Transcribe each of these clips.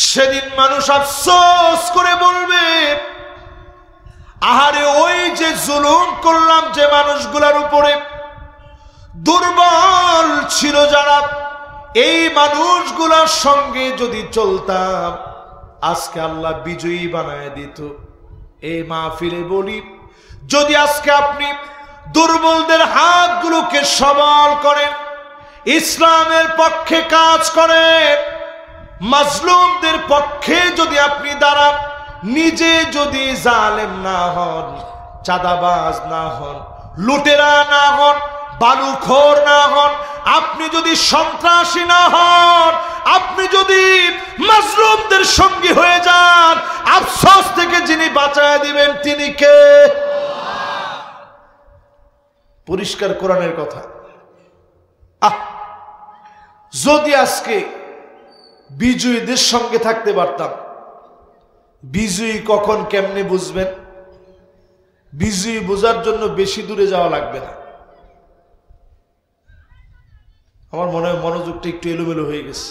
সেদিন মানুষ আফসোস করে বলবে, আহারে ওই যে জুলুম করলাম যে মানুষগুলোর উপরে, দুর্বল ছিল যারা, এই মানুষগুলোর সঙ্গে যদি চলতাম আজকে আল্লাহ বিজয়ী বানায় দিত। এই মাহফিলে বলি, যদি আজকে আপনি দুর্বলদের হাতগুলোকে সবল করেন, ইসলামের পক্ষে কাজ করেন, মাজলুমদের পক্ষে যদি আপনি দাঁড়ান, নিজে যদি জালেম না হন, চাঁদাবাজ না হন, লুটেরা না হন, বালুখোর না হন, আপনি যদি সন্ত্রাসী না হন, আপনি যদি মাজলুমদের সঙ্গী হয়ে যান, আফসোস থেকে যিনি বাঁচায় দিবেন তিনি কে? পরিষ্কার কোরআনের কথা। যদি আজকে বিজয়ীদের সঙ্গে থাকতে পারতাম, বিজয়ী কখন কেমনে বুঝবেন? বিজয়ী বোঝার জন্য বেশি দূরে যাওয়া লাগবে না। আমার মনে হয় মনোযোগটা একটু এলোমেলো হয়ে গেছে।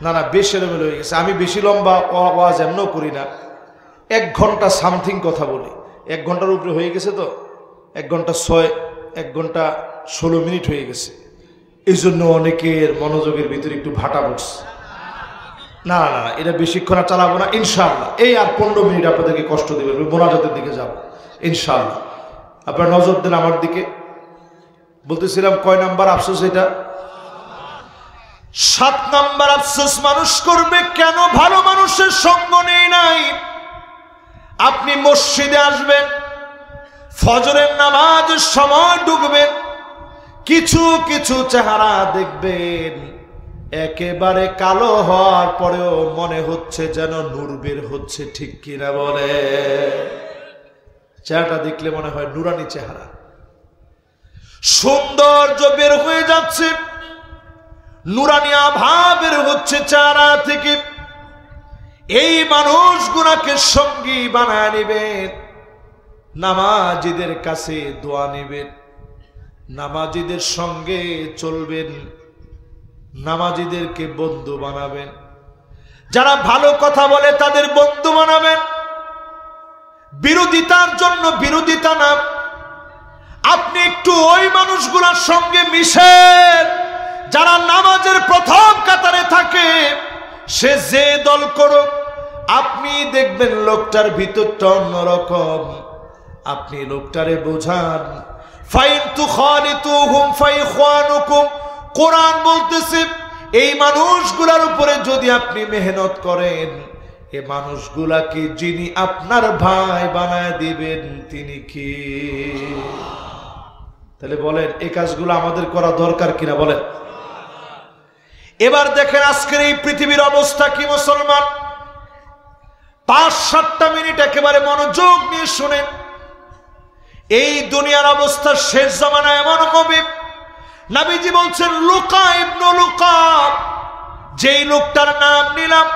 না না, বেশ এলোমেলো হয়ে গেছে। আমি বেশি লম্বা ওয়াজ এমনও করি না, 1 ঘন্টা সামথিং কথা বলি। 1 ঘন্টার উপরে হয়ে গেছে তো, 1 ঘন্টা 1 ঘন্টা 16 মিনিট হয়ে গেছে। এই জন্য অনেকের মনোযোগের ভিতরে একটু ভাটা পড়ছে। না না না, এটা বেশিক্ষণ আর চালাবো না ইনশাআল্লাহ। এই আর 15 মিনিট আপনাদেরকে কষ্ট দেবেন, মোনাজাতের দিকে যাব ইনশাআল্লাহ। আপনারা নজর দেন আমার দিকে। বলতেছিলাম কয় নাম্বার আফসোস? এটা 7 নাম্বার আফসোস মানুষ করবে, কেন ভালো মানুষের সঙ্গ নেই নাই। আপনি মসজিদে আসবেন, ফজরের নামাজের সময় ঢুকবেন, কিছু কিছু চেহারা দেখবেন একেবারে কালো হওয়ার পরেও মনে হচ্ছে যেন নূর বের হচ্ছে, ঠিক কিনা বলে? চেহারাটা দেখলে মনে হয় নুরানি চেহারা, সৌন্দর্য বের হয়ে যাচ্ছে, নুরানি আভা বের হচ্ছে চেহারা থেকে। এই মানুষগুলোকে সঙ্গী বানায় নেবেন, নামাজিদের কাছে দোয়া নেবেন, নামাজিদের সঙ্গে চলবেন, নামাজিদেরকে বন্ধু বানাবেন, যারা ভালো কথা বলে তাদের বন্ধু বানাবেন, বিরোধিতার জন্য বিরোধিতা না। আপনি একটু ওই মানুষগুলোর সঙ্গে মিশেন যারা নামাজের প্রথম কাতারে থাকে, সে যে দল করুক, আপনি দেখবেন লোকটার ভিতরটা অন্যরকম। আপনি লোকটারে বোঝান, ফাইন তুখালিতুহুম ফাইখওয়ানুকুম। কোরআন বলতেছে এই মানুষগুলোর উপরে যদি আপনি মেহনত করেন, এ মানুষগুলাকে যিনি আপনার ভাই বানায় দিবেন তিনি কি? তাহলে বলেন এই কাজগুলো আমাদের করা দরকার কিনা বলেন? এবার দেখেন আজকের এই পৃথিবীর অবস্থা কি মুসলমান। 5-7টা মিনিট একেবারে মনোযোগ নিয়ে শুনেন। এই দুনিয়ার অবস্থা শেষ জামানায় এমন হবে, নবীজি বলছেন লুকা ইবনে লুকা, যেই লোকটার নাম নিলাম,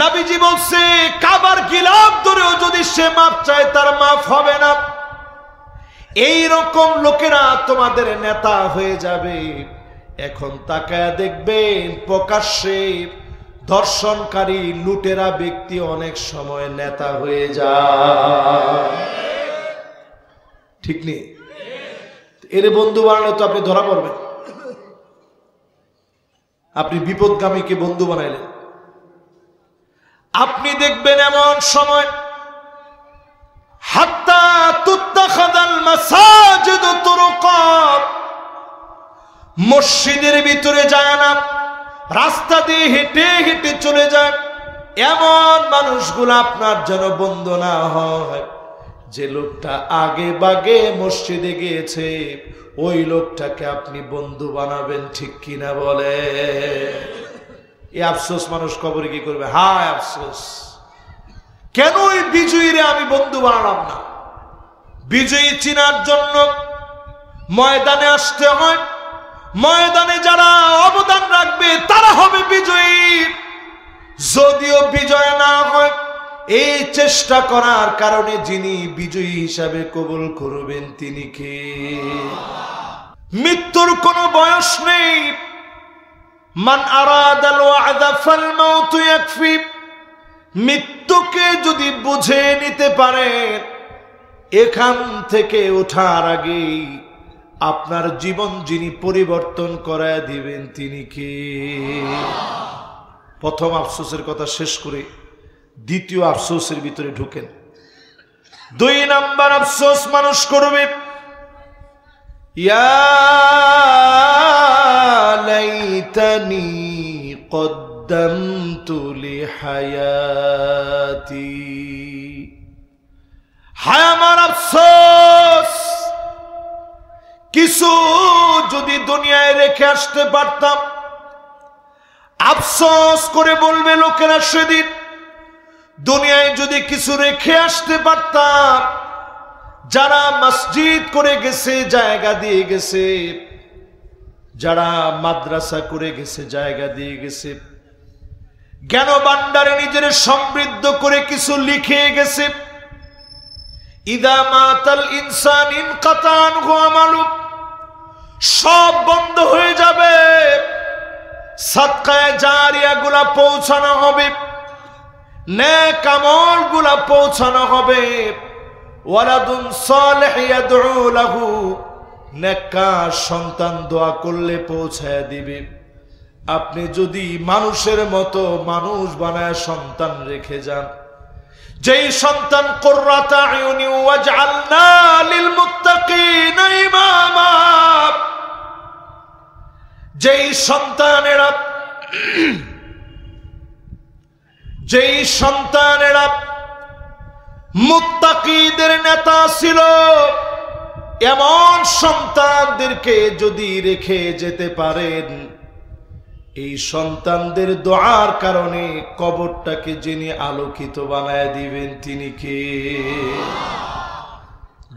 নবীজি বলছে কাবার গিলাফ ধরেও যদি সে মাপ চায় তার মাফ হবে না। এই রকম লোকেরা তোমাদের নেতা হয়ে যাবে। এখন তাকায় দেখবেন প্রকাশ্যে ধর্ষণকারী লুটেরা ব্যক্তি অনেক সময় নেতা হয়ে যায়, ঠিক নেই? এর বন্ধু বানালে তো আপনি ধরা পড়বেন। আপনি বিপদগামীকে বন্ধু বানাইলেন। আপনি দেখবেন এমন সময় হাত্তা তুত্তাখাযাল মাসাজিদু তুরুকা, মসজিদের ভিতরে যায় না, রাস্তা দিয়ে হেঁটে হেঁটে চলে যায়। এমন মানুষগুলো আপনার যেন বন্ধু না হয়। যে লোকটা আগে বাগে মসজিদে গিয়েছে ওই লোকটাকে আপনি বন্ধু বানাবেন, ঠিক কিনা বলে? এই আফসোস মানুষ কবরে কি করবে? হায় আফসোস, কেন ওই বিজয়ীরে আমি বন্ধু বানালাম না? বিজয়ী চিনার জন্য ময়দানে আসতে হয়। ময়দানে যারা অবদান রাখবে তারা হবে বিজয়ী। যদিও বিজয় না হয়, এই চেষ্টা করার কারণে যিনি বিজয়ী হিসাবে কবুল করবেন তিনি কে? মৃত্যুর কোনো বয়স নেই, মান আরাদাল ওয়া'দা ফাল মাউতু ইয়াকফি, মৃত্যুকে যদি বুঝে নিতে পারেন এখান থেকে ওঠার আগে আপনার জীবন যিনি পরিবর্তন করায় দিবেন তিনি কে? প্রথম আফসোসের কথা শেষ করে দ্বিতীয় আফসোসের ভিতরে ঢুকেন। 2 নাম্বার আফসোস মানুষ করবে, ইয়া লাইতানি কদ্দামতু লিহায়াতি, হায় আমার আফসোস, কিছু যদি দুনিয়ায় রেখে আসতে পারতাম। আফসোস করে বলবে লোকেরা সেদিন, দুনিয়ায় যদি কিছু রেখে আসতে পারতাম। যারা মসজিদ করে গেছে জায়গা দিয়ে গেছে, যারা মাদ্রাসা করে গেছে জায়গা দিয়ে গেছে, জ্ঞান ভান্ডারে নিজের সমৃদ্ধ করে কিছু লিখে গেছে। ইদা মাতাল ইনসান ইনকাতা আনহু আমালু, সব বন্ধ হয়ে যাবে, সাদকায়ে জারিয়া গুলা পৌঁছানো হবে, নেক আমল গুলা পৌঁছানো হবে, ওয়ালাদুন সালিহ ইয়াদউ লাহু, নেককার সন্তান দোয়া করলে পৌঁছায় দিবে। আপনি যদি মানুষের মতো মানুষ বানায় সন্তান রেখে যান, যেই সন্তান কুররাতা আয়ুনি ওয়াজআলনা লিল মুত্তাকিনা ইমামা, যেই সন্তানেরা মুত্তাকিদের নেতা ছিল, এমন সন্তানদেরকে যদি রেখে যেতে পারেন, এই সন্তানদের দোয়ার কারণে কবরটাকে যিনি আলোকিত বানায় দিবেন তিনি কে?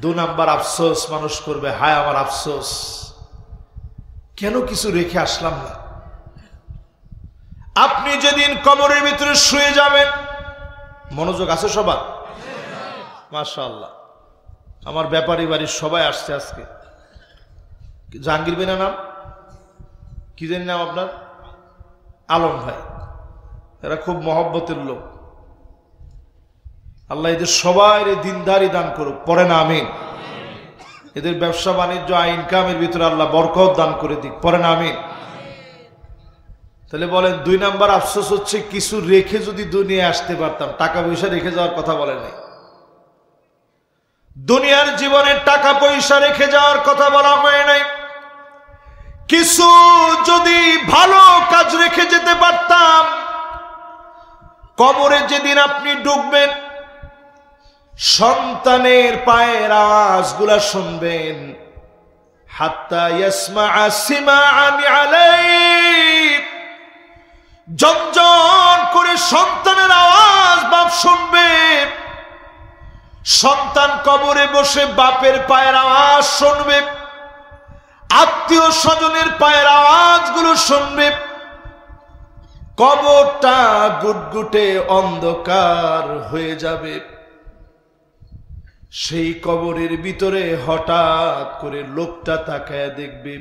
2 নাম্বার আফসোস মানুষ করবে, হায় আমার আফসোস, কেন কিছু রেখে আসলাম না। আপনি যেদিন কবরের ভিতরে শুয়ে যাবেন, মনোযোগ আছে সবার? মাশাআল্লাহ, আমার ব্যাপারী বাড়ির সবাই আসছে আজকে। জাহাঙ্গীর ভাই নাম কি জানি নাম আপনার? আলম ভাই, এরা খুব মহব্বতের লোক। আল্লাহ এদের সবাই দিনদারি দান করুক, পড়েন আমিন। এদের ব্যবসা বাণিজ্য ইনকামের ভিতরে আল্লাহ বরকত দান করে দিক, পড়েন আমিন। তাহলে বলেন 2 নাম্বার আফসোস হচ্ছে কিছু রেখে যদি দুনিয়ায় আসতে পারতাম। টাকা পয়সা রেখে যাওয়ার কথা বলেন নাই, দুনিয়ার জীবনে টাকা পয়সা রেখে যাওয়ার কথা বলা হয় নাই। কিছু যদি ভালো কাজ রেখে যেতে পারতাম, কবরে যেদিন আপনি ঢুকবেন সন্তানের পায়ের আওয়াজগুলা শুনবেন, হাত্তা ইয়াসমা'a সিমা'আন আলাইক, ঝনঝন করে সন্তানের আওয়াজ বাপ শুনবে। সন্তান কবরে বসে বাপের পায়ের আওয়াজ শুনবে, আত্মীয় স্বজনের পায়ের আওয়াজগুলো শুনবে। কবরটা গুটগুটে অন্ধকার হয়ে যাবে। সেই কবরের ভিতরে হঠাৎ করে লোকটা তাকায় দেখবে,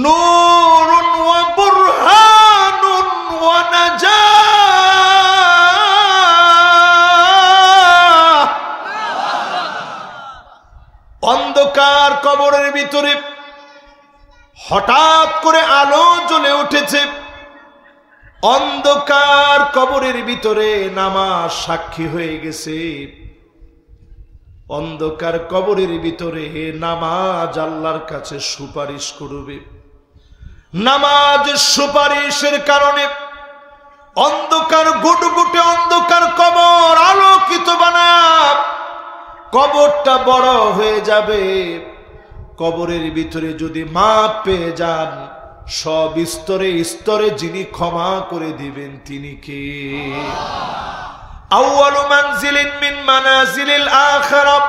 নূরুন ওয়া বুরহানুন ওয়া নাজাহ। অন্ধকার কবরের ভিতরে হঠাৎ করে আলো জ্বলে উঠেছে। অন্ধকার কবরের ভিতরে নামাজ সাক্ষী হয়ে গেছে। অন্ধকার কবরের ভিতরে নামাজ আল্লাহর কাছে সুপারিশ করবে। নামাজ সুপারিশের কারণে অন্ধকার গুটগুটে অন্ধকার কবর আলোকিত বানাব, কবরটা বড় হয়ে যাবে। কবরের ভিতরে যদি মাপ পেয়ে যান, সব স্তরে স্তরে যিনি ক্ষমা করে দিবেন তিনি কে? আউয়ালু মানজিলিন মিন মানাজিলিল আখিরাহ,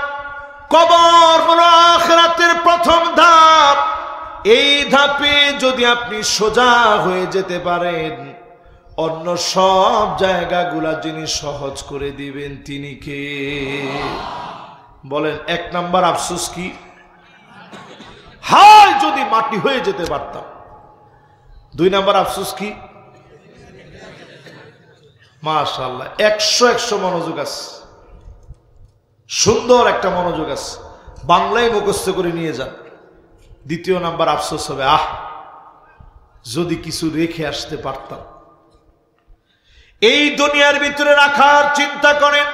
কবর হলো আখিরাতের প্রথম ধাপ। এই ধাপে যদি আপনি সোজা হয়ে যেতে পারেন, অন্য সব জায়গাগুলা যিনি সহজ করে দিবেন তিনি কে? বলেন 1 নাম্বার আফসোস কি? হায় যদি মাটি হয়ে যেতে পারতাম। 2 নাম্বার আফসোস কি? মাশাআল্লাহ, 100 মনোযোগ আছে, সুন্দর একটা মনোযোগ আছে, বাংলায় মুখস্থ করে নিয়ে যান। 2 নাম্বার আফসোস হবে, যদি কিছু রেখে আসতে পারতাম। এই দুনিয়ার ভিতরে রাখার চিন্তা করেন,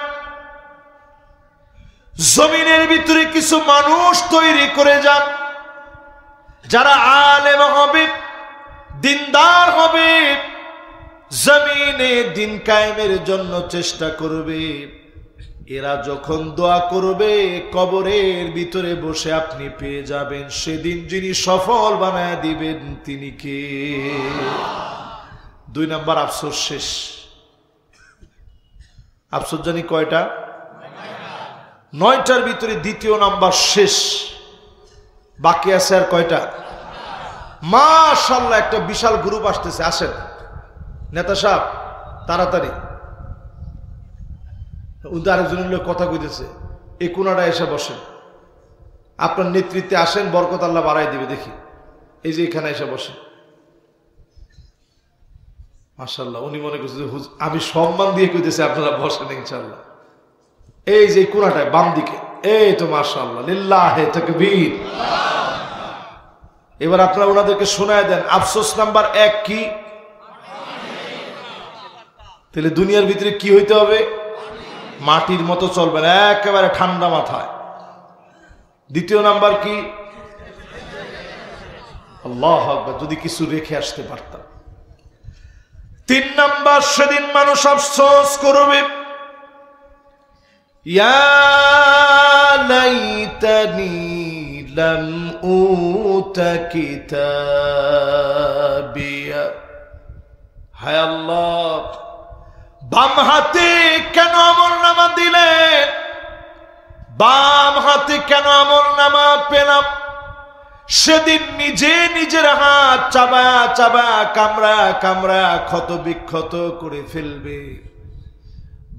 জমিনের ভিতরে কিছু মানুষ তৈরি করে যান যারা আলেম হবে, দিনদার হবে, জমিনে দিন কায়েমের জন্য চেষ্টা করবে। এরা যখন দোয়া করবে কবরের ভিতরে বসে আপনি পেয়ে যাবেন সেদিন যিনি সফল বানায় দিবেন তিনি কে? 2 নাম্বার আফসোস শেষ। আফসোস জানি কয়টা? 9টার ভিতরে 2 নাম্বার শেষ। বাকি আছে আর কয়টা? মাশাআল্লাহ, একটা বিশাল গ্রুপ আসতেছে। আসেন নেতা সাহেব, তাড়াতাড়ি। আরেকজনের লোক কথা কইতেছে, এই কোনাটা এসে বসেন, আপনার নেতৃত্বে আসেন, বরকত আল্লাহ বাড়াই দিবে। দেখি এই যে এখানে এসে বসেন। মাশাআল্লাহ, উনি মনে করছে আমি সম্মান দিয়ে কইতেছি আপনারা বসেন ইনশাআল্লাহ। এই যে কোনাটায় বাম দিকে, এই তো মাশাআল্লাহ, লিল্লাহে তাকবীর। এবার আপনারা ওনাদেরকে শোনায় দেন আফসোস নাম্বার 1 কি? তাহলে দুনিয়ার ভিতরে কি হইতে হবে? মাটির মতো চলবে না, একেবারে ঠান্ডা মাথায়। 2 নাম্বার কি? আল্লাহু আকবার, যদি কিছু রেখে আসতে পারতাম। 3 নাম্বার, সেদিন মানুষ আফসোস করবে, ইয়া লাইতানি লাম উতা কিতাবিয়া। হায় আল্লাহ, বাম হাতে কেন আমলনামা দিলেন? বাম হাতে কেন আমলনামা পেলাম? সেদিন নিজে নিজের হাত চাবা চাবা, কামড়া কামড়া ক্ষত বিক্ষত করে ফেলবে।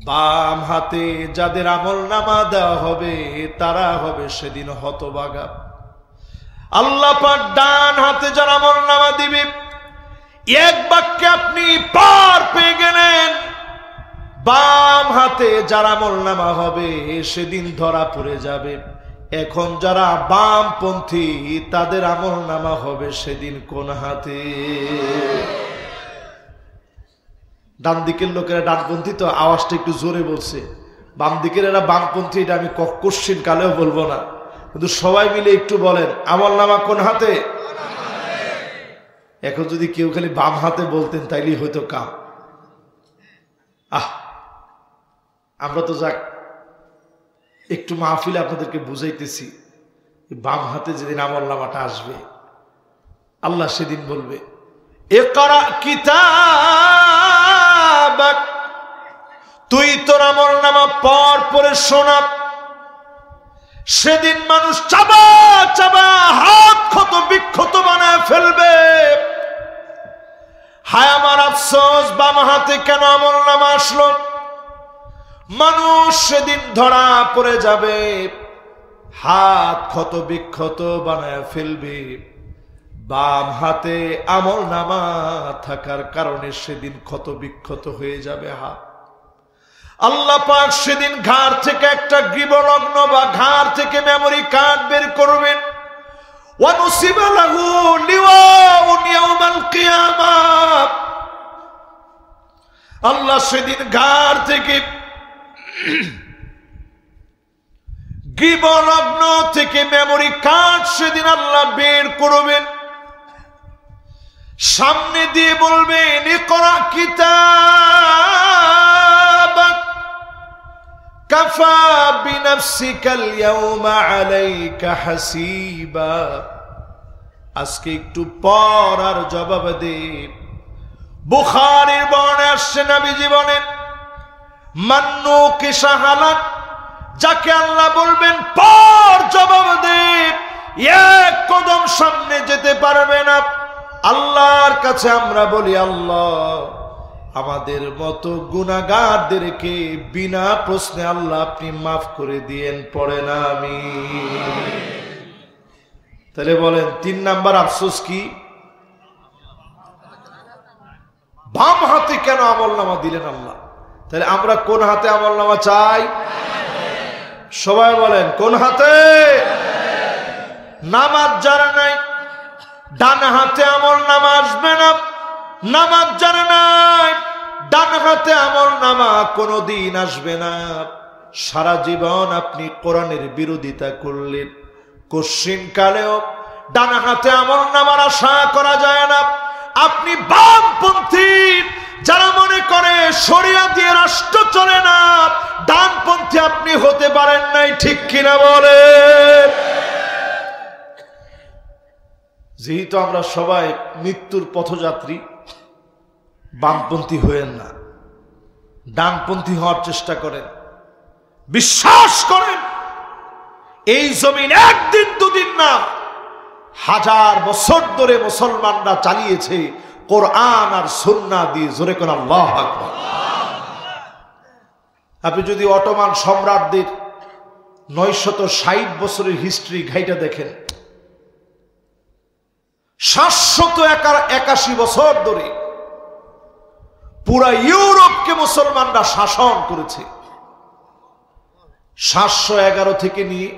বাম হাতে যাদের আমলনামা দেওয়া হবে তারা হবে সেদিন হতভাগা। আল্লাহ পাক ডান হাতে যারা আমলনামা দিবে, এক বাক্যে আপনি পার পেয়ে গেলেন। বাম হাতে যারা আমলনামা হবে সেদিন ধরা পড়ে যাবে। এখন যারা বামপন্থী তাদের আমলনামা হবে সেদিন কোন হাতে? ডান দিকের লোকেরা ডানপন্থী, তো আওয়াজটা একটু জোরে বলছে। বাম দিকের এরা বামপন্থী, এটা আমি কোশ্চিন কালেও বলবো না, কিন্তু সবাই মিলে একটু বলেন আমলনামা কোন হাতে? এখন যদি কেউ খালি বাম হাতে বলতেন তাইলেই হয়তো কাম। আমরা তো যাক একটু মাহফিলে আপনাদেরকে বুঝাইতেছি, বাম হাতে যেদিন আমলনামাটা আসবে আল্লাহ সেদিন বলবে, ইকরা কিতাবাক, তুই তোর আমলনামা পড়ে শোনা। সেদিন মানুষ চাবা চাবা হাত ক্ষত বিক্ষত বানায় ফেলবে। হায় আমার আফসোস, বাম হাতে কেন আমলনামা আসলো? মানুষ সেদিন ধরা পড়ে যাবে, হাত ক্ষত বিক্ষত বানায় ফেলবে। বাম হাতে আমলনামা থাকার কারণে সেদিন ক্ষত বিক্ষত হয়ে যাবে হাত। আল্লাহ পাক সেদিন ঘাড় থেকে একটা গ্রীবলগ্ন বা ঘাড় থেকে মেমোরি কার্ড বের করবেন। ওয়ানুসিবা লাহু লিওয়াউন ইয়াউমাল কিয়ামাহ। আল্লাহ সেদিন ঘাড় থেকে গ্রীবলগ্ন থেকে মেমোরি কার্ড সেদিন আল্লাহ বের করবেন, সামনে দিয়ে বলবেন ইকরা কিতাবাক কাফা বিনাফসিকাল ইয়াউমা আলাইকা হাসিবা। আজকে একটু পর আর জবাব দে। বুখারীর বর্ণনায় আসছে নবীজি বলেন, মান্নু কিসাহালাক, যাকে আল্লাহ বলবেন পর জবাব দে, এক কদম সামনে যেতে পারবে না। আল্লাহর কাছে আমরা বলি, আল্লাহ আমাদের মতো গুনাহগারদেরকে বিনা প্রশ্নে আল্লাহ আপনি মাফ করে দিয়েন, পড়ে না আমি। তাহলে বলেন 3 নাম্বার আফসোস কি? বাম হাতে কেন আমলনামা দিলেন আল্লাহ? তাহলে আমরা কোন হাতে আমলনামা চাই? সবাই বলেন কোন হাতে? নামাজ যারা নাই ডান হাতে আমলনামা আসবে না। নামাজ যারা নাই ডান হাতে আমলনামা কোনোদিন আসবে না। সারা জীবন আপনি কোরআনের বিরোধিতা করলেন, কশিন কালেও ডান হাতে আমলনামার আশা করা যায় না। আপনি বামপন্থী যারা মনে করে শরিয়া দিয়ে রাষ্ট্র চলে না, ডানপন্থী আপনি হতে পারেন নাই, ঠিক কিনা বলেন? যেহেতু আমরা সবাই মৃত্যুর পথযাত্রী, বামপন্থী হয়েন না, ডানপন্থী হওয়ার চেষ্টা করেন। বিশ্বাস করেন এই জমিন একদিন দুদিন না, হাজার বছর ধরে মুসলমানরা চালিয়েছে কোরআন আর সুন্নাহ দিয়ে। জোরে কোন আল্লাহু আকবার। আপনি যদি অটোমান সম্রাটদের 960 বছরের হিস্ট্রি ঘাইটা দেখেন, 781 বছর ধরে পুরা ইউরোপকে মুসলমানরা শাসন করেছে। 711 থেকে নিয়ে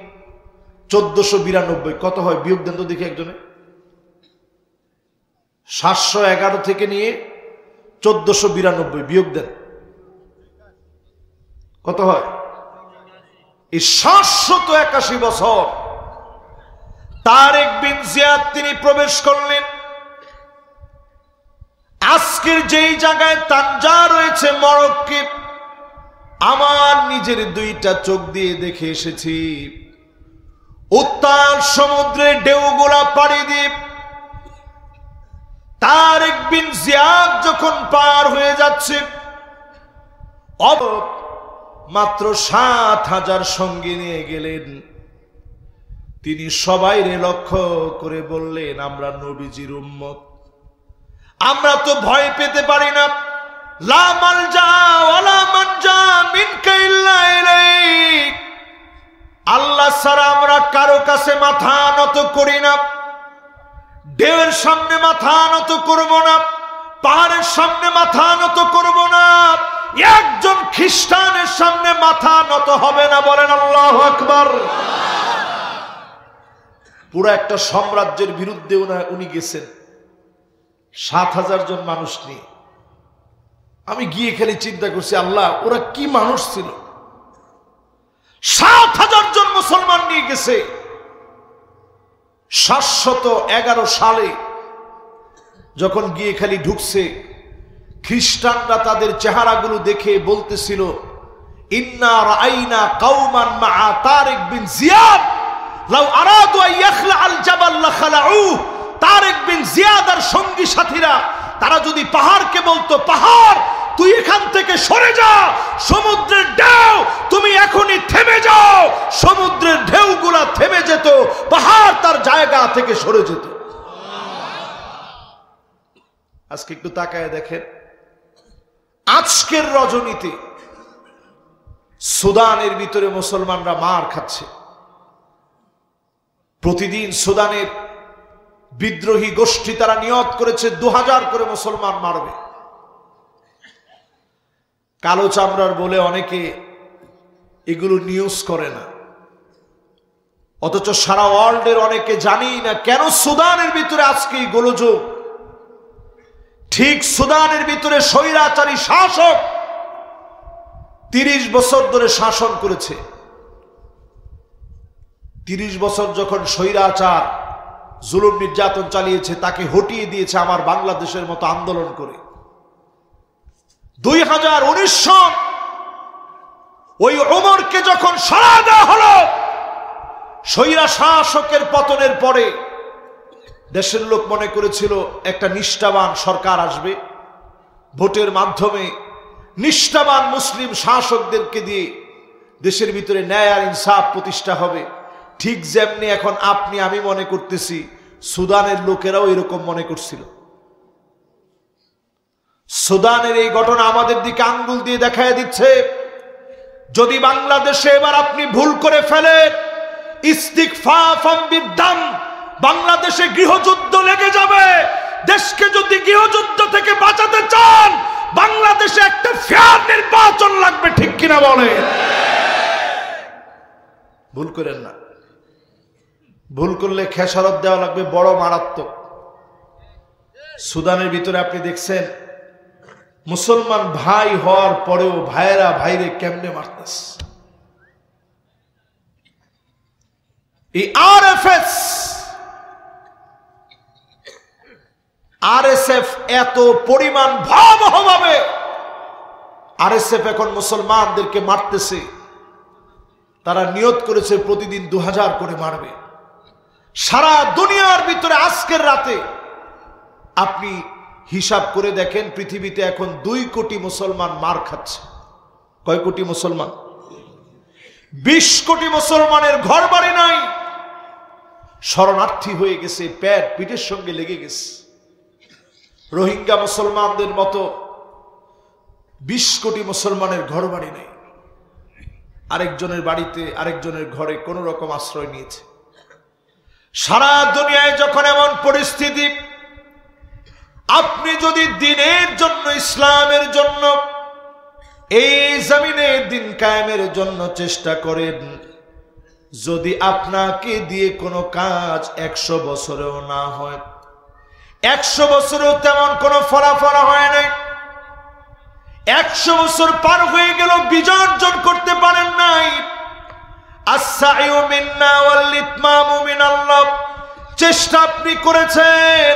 1492, কত হয় বিয়োগ দেন তো দেখি একজনে। 711 থেকে নিয়ে 1492 বিয়োগ দেন, কত হয়? এই 781 বছর তারেক বিন জিয়াদ তিনি প্রবেশ করলেন। আজকের যেই জায়গায় তানজা রয়েছে মরক্কো, আমার নিজের দুইটা চোখ দিয়ে দেখে এসেছি। উত্তাল সমুদ্রের ঢেউগুলা পাড়ি দিয়ে তারেক বিন জিয়াদ যখন পার হয়ে যাচ্ছে, মাত্র 7,000 সঙ্গী নিয়ে গেলেন। তিনি সবাইরে লক্ষ্য করে বললেন, আমরা নবীজির উম্মত, আমরা তো ভয় পেতে পারি না। লা মালজা ওয়ালা মানজা মিনকা ইল্লা ইলাইক। আল্লাহ ছাড়া আমরা কারো কাছে মাথা নত করি না। ঢেউয়ের সামনে মাথা নত করব না, পাহাড়ের সামনে মাথা নত করব না, একজন খ্রিস্টানের সামনে মাথা নত হবে না। বলেন আল্লাহু আকবার। পুরো একটা সাম্রাজ্যের বিরুদ্ধে উনি গেছেন 7,000 জন মানুষ নিয়ে। আমি গিয়ে খালি চিন্তা করছি, আল্লাহ ওরা কি মানুষ ছিল? 7,000 জন মুসলমান নিয়ে গেছে। 711 সালে যখন গিয়ে খালি ঢুকছে, খ্রিস্টানরা তাদের চেহারাগুলো দেখে বলতেছিল, ইন্না রাআইনা কাওমান মা তারিক বিন জিয়াদ লাউ আরাদু আন ইয়াখলা আল জাবাল লাখালাউ। তারেক বিন জিয়াদ আর সঙ্গী সাথীরা তারা যদি পাহাড়কে বলতো, পাহাড় তুই এখান থেকে সরে যা, সমুদ্রের ঢেউ তুমি এখনই থেমে যাও, সমুদ্রের ঢেউগুলা থেমে যেত, পাহাড় তার জায়গা থেকে সরে যেত। আজকে একটু তাকায় দেখেন, আজকের রজনীতে সুদানের ভিতরে মুসলমানরা মার খাচ্ছে। প্রতিদিন সুদানের বিদ্রোহী গোষ্ঠী তারা নিয়ত করেছে 2000 করে মুসলমান মারবে। কালো চামড়ার বলে অনেকে এগুলো নিউজ করে না, অথচ সারা ওয়ার্ল্ডের অনেকে জানি না কেন সুদানের ভিতরে আজকে এই গোলযোগ। ঠিক সুদানের ভিতরে স্বৈরাচারী শাসক 30 বছর ধরে শাসন করেছে। 30 বছর যখন স্বৈরাচার জুলুম নির্যাতন চালিয়েছে, তাকে হটিয়ে দিয়েছে আমার বাংলাদেশের মতো আন্দোলন করে। 2019 সন ওই ওমরকে যখন সরা দেওয়া হলো, স্বৈরা শাসকের পতনের পরে দেশের লোক মনে করেছিল একটা নিষ্ঠাবান সরকার আসবে, ভোটের মাধ্যমে নিষ্ঠাবান মুসলিম শাসকদেরকে দিয়ে দেশের ভিতরে ন্যায় আর ইনসাফ প্রতিষ্ঠা হবে। ঠিক যেমনি এখন আপনি আমি মনে করতেছি, সুদানের লোকেরাও এরকম মনে করছিল। সুদানের এই ঘটনা আমাদের দিকে আঙ্গুল দিয়ে দেখায় দিচ্ছে, যদি বাংলাদেশে এবার আপনি ভুল করে ফেলেন, ইস্তিগফাফাম বিদ্দাম, বাংলাদেশে গৃহযুদ্ধ লেগে যাবে। দেশকে যদি গৃহযুদ্ধ থেকে বাঁচাতে চান, বাংলাদেশে একটা ফেয়ার নির্বাচন লাগবে, ঠিক কিনা বলে? ভুল করেন না, ভুল করলে খেসারত দেওয়া লাগবে বড় মারাত্মক। সুদানের ভিতরে আপনি দেখছেন মুসলমান ভাই হওয়ার পরেও ভাইরা ভাইরে কেমনে মারতেছে। এই আরএসএফ এত পরিমাণ ভয়াবহভাবে আরএসএফ এখন মুসলমানদেরকে মারতেছে। তারা নিয়ত করেছে প্রতিদিন 2000 করে মারবে। সারা দুনিয়ার ভিতরে আজকের রাতে আপনি হিসাব করে দেখেন, পৃথিবীতে এখন 2 কোটি মুসলমান মার খাচ্ছে। কয় কোটি মুসলমান? 20 কোটি মুসলমানের ঘর বাড়ি নাই, শরণার্থী হয়ে গেছে, পেট পিঠের সঙ্গে লেগে গেছে। রোহিঙ্গা মুসলমানদের মতো 20 কোটি মুসলমানের ঘর বাড়ি নেই, আরেকজনের বাড়িতে আরেকজনের ঘরে কোন রকম আশ্রয় নিয়েছে। সারা দুনিয়ায় যখন এমন পরিস্থিতি, আপনি যদি দিনের জন্য, ইসলামের জন্য, এই জমিনে দিন কায়েমের জন্য চেষ্টা করেন, যদি আপনাকে দিয়ে কোনো কাজ 100 বছরেও না হয়, 100 বছরেও তেমন কোনো ফলাফল হয় নাই, 100 বছর পার হয়ে গেল, বিজয় অর্জন করতে পারেন নাই। আস-সাইয়ু মিন্না ওয়াল ইতমামু মিনাল্লাহ। চেষ্টা আপনি করেছেন,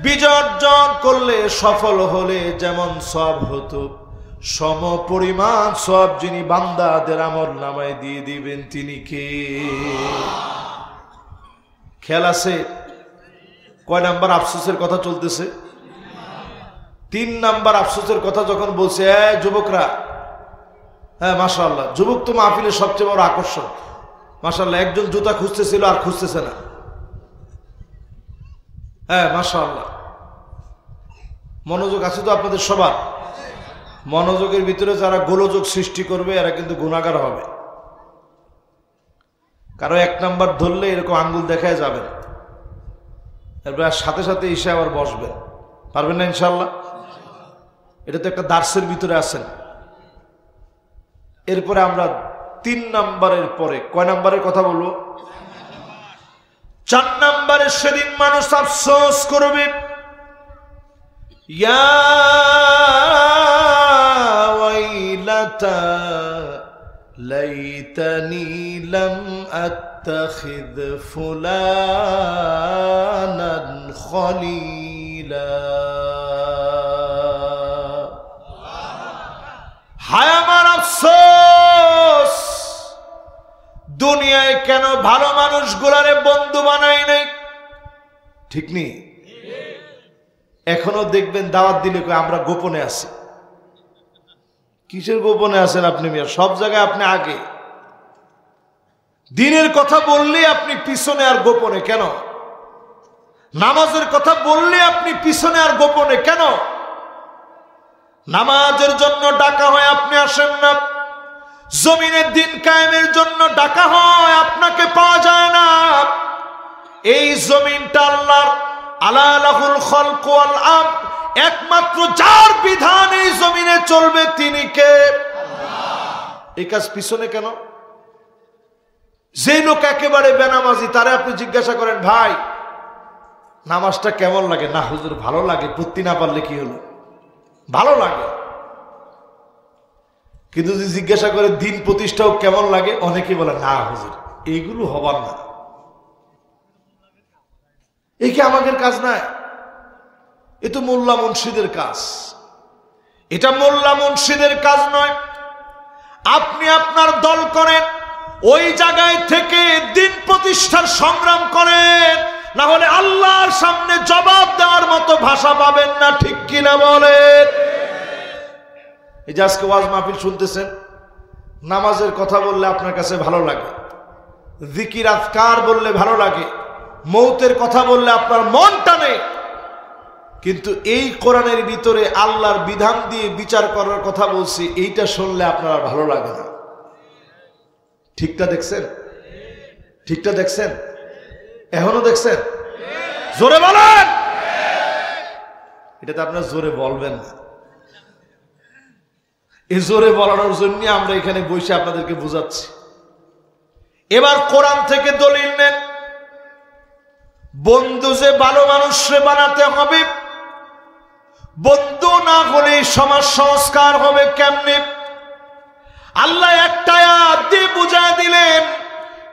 বিজয় অর্জন করলে, সফল হলে যেমন সওয়াব হতো, সম পরিমাণ সওয়াব যিনি বান্দাদের আমলনামায় দিয়ে দিবেন তিনি কে? খেয়াল আছে? কয় নাম্বার আফসোসের কথা চলতেছে? 3 নাম্বার আফসোসের কথা যখন বলছে, যুবকরা, হ্যাঁ মাশাআল্লাহ, যুবক তো মাহফিলের সবচেয়ে বড় আকর্ষণ। মাশাআল্লাহ, একজন জুতা খুঁজতেছিল আর খুঁজতেছে না। হ্যাঁ মাশাআল্লাহ, মনোযোগ আছে তো আপনাদের সবার? মনোযোগের ভিতরে যারা গোলযোগ সৃষ্টি করবে এরা কিন্তু গুনাহগার হবে। কারো 1 নাম্বার ধরলে এরকম আঙ্গুল দেখায় যাবেন, এরপর সাথে সাথে এসে আবার বসবেন। পারবেন না ইনশাআল্লাহ? এটা তো একটা দার্সের ভিতরে আছেন। এরপরে আমরা 3 নাম্বারের পরে কয় নাম্বারের কথা বলবো? 4 নাম্বারে সেদিন মানুষ আফসোস করবে, ইয়া ওয়াইলাতা লাইতানি লাম আত্তাখিদ ফুলানান খলিলা। হায় আমার আফসোস, দুনিয়ায় কেন ভালো মানুষগুলারে বন্ধু বানাই নাই। ঠিক নেই? এখনো দেখবেন দাওয়াত দিলে আমরা গোপনে আছি। কিসের গোপনে আছেন আপনি মিয়া? সব জায়গায় আপনি আগে। দিনের কথা বললে আপনি পিছনে আর গোপনে কেন? নামাজের কথা বললে আপনি পিছনে আর গোপনে কেন? নামাজের জন্য ডাকা হয়, আপনি আসেন না। জমিনের দিন কায়েমের জন্য ডাকা হয়, আপনাকে পাওয়া যায় না। এই জমিনটা আল্লাহর, আলা লাহুল খালকু ওয়াল আমর, একমাত্র যার বিধান এই জমিনে চলবে তিনি কে? আল্লাহ। এই কাজ পিছনে কেন? যে লোক একেবারে বেনামাজি, তারে আপনি জিজ্ঞাসা করেন, ভাই নামাজটা কেমন লাগে? না হুজুর ভালো লাগে, পড়তে না পারলে কি হলো? ভালো লাগে। কিন্তু যদি জিজ্ঞাসা করে দিন প্রতিষ্ঠাও কেমন লাগে, অনেকে বলে না হুজুর এইগুলো হবার না, এই কি আমাদের কাজ নয়, এ তো মোল্লা মুন্সিদের কাজ। এটা মোল্লা মুন্সিদের কাজ নয়। আপনি আপনার দল করেন, ওই জায়গায় থেকে দিন প্রতিষ্ঠার সংগ্রাম করেন, না হলে আল্লাহর সামনে জবাব দেওয়ার মতো ভাষা পাবেন না। ঠিক কিনা বলেন? এই যে আজকে ওয়াজ মাহফিল শুনতেছেন, নামাজের কথা বললে আপনার কাছে ভালো লাগে, জিকির আজকার বললে ভালো লাগে, মৌতের কথা বললে আপনার মন টানে, কিন্তু এই কোরআনের ভিতরে আল্লাহর বিধান দিয়ে বিচার করার কথা বলছি, এইটা শুনলে আপনার ভালো লাগে না। ঠিকটা দেখছেন? ঠিকটা দেখছেন? এখনো দেখছেন? জোরে বলেন। এটা তো আপনারা জোরে বলবেন না। এই জোরে বলানোর জন্য আমরা এখানে বসে আপনাদেরকে বোঝাচ্ছি। এবার কোরআন থেকে দলিল নেন, বন্ধু যে ভালো মানুষরে বানাতে হবে, বন্ধু না হলে সমাজ সংস্কার হবে কেমনে? আল্লাহ একটা আয়াত দিয়ে বুঝায় দিলেন,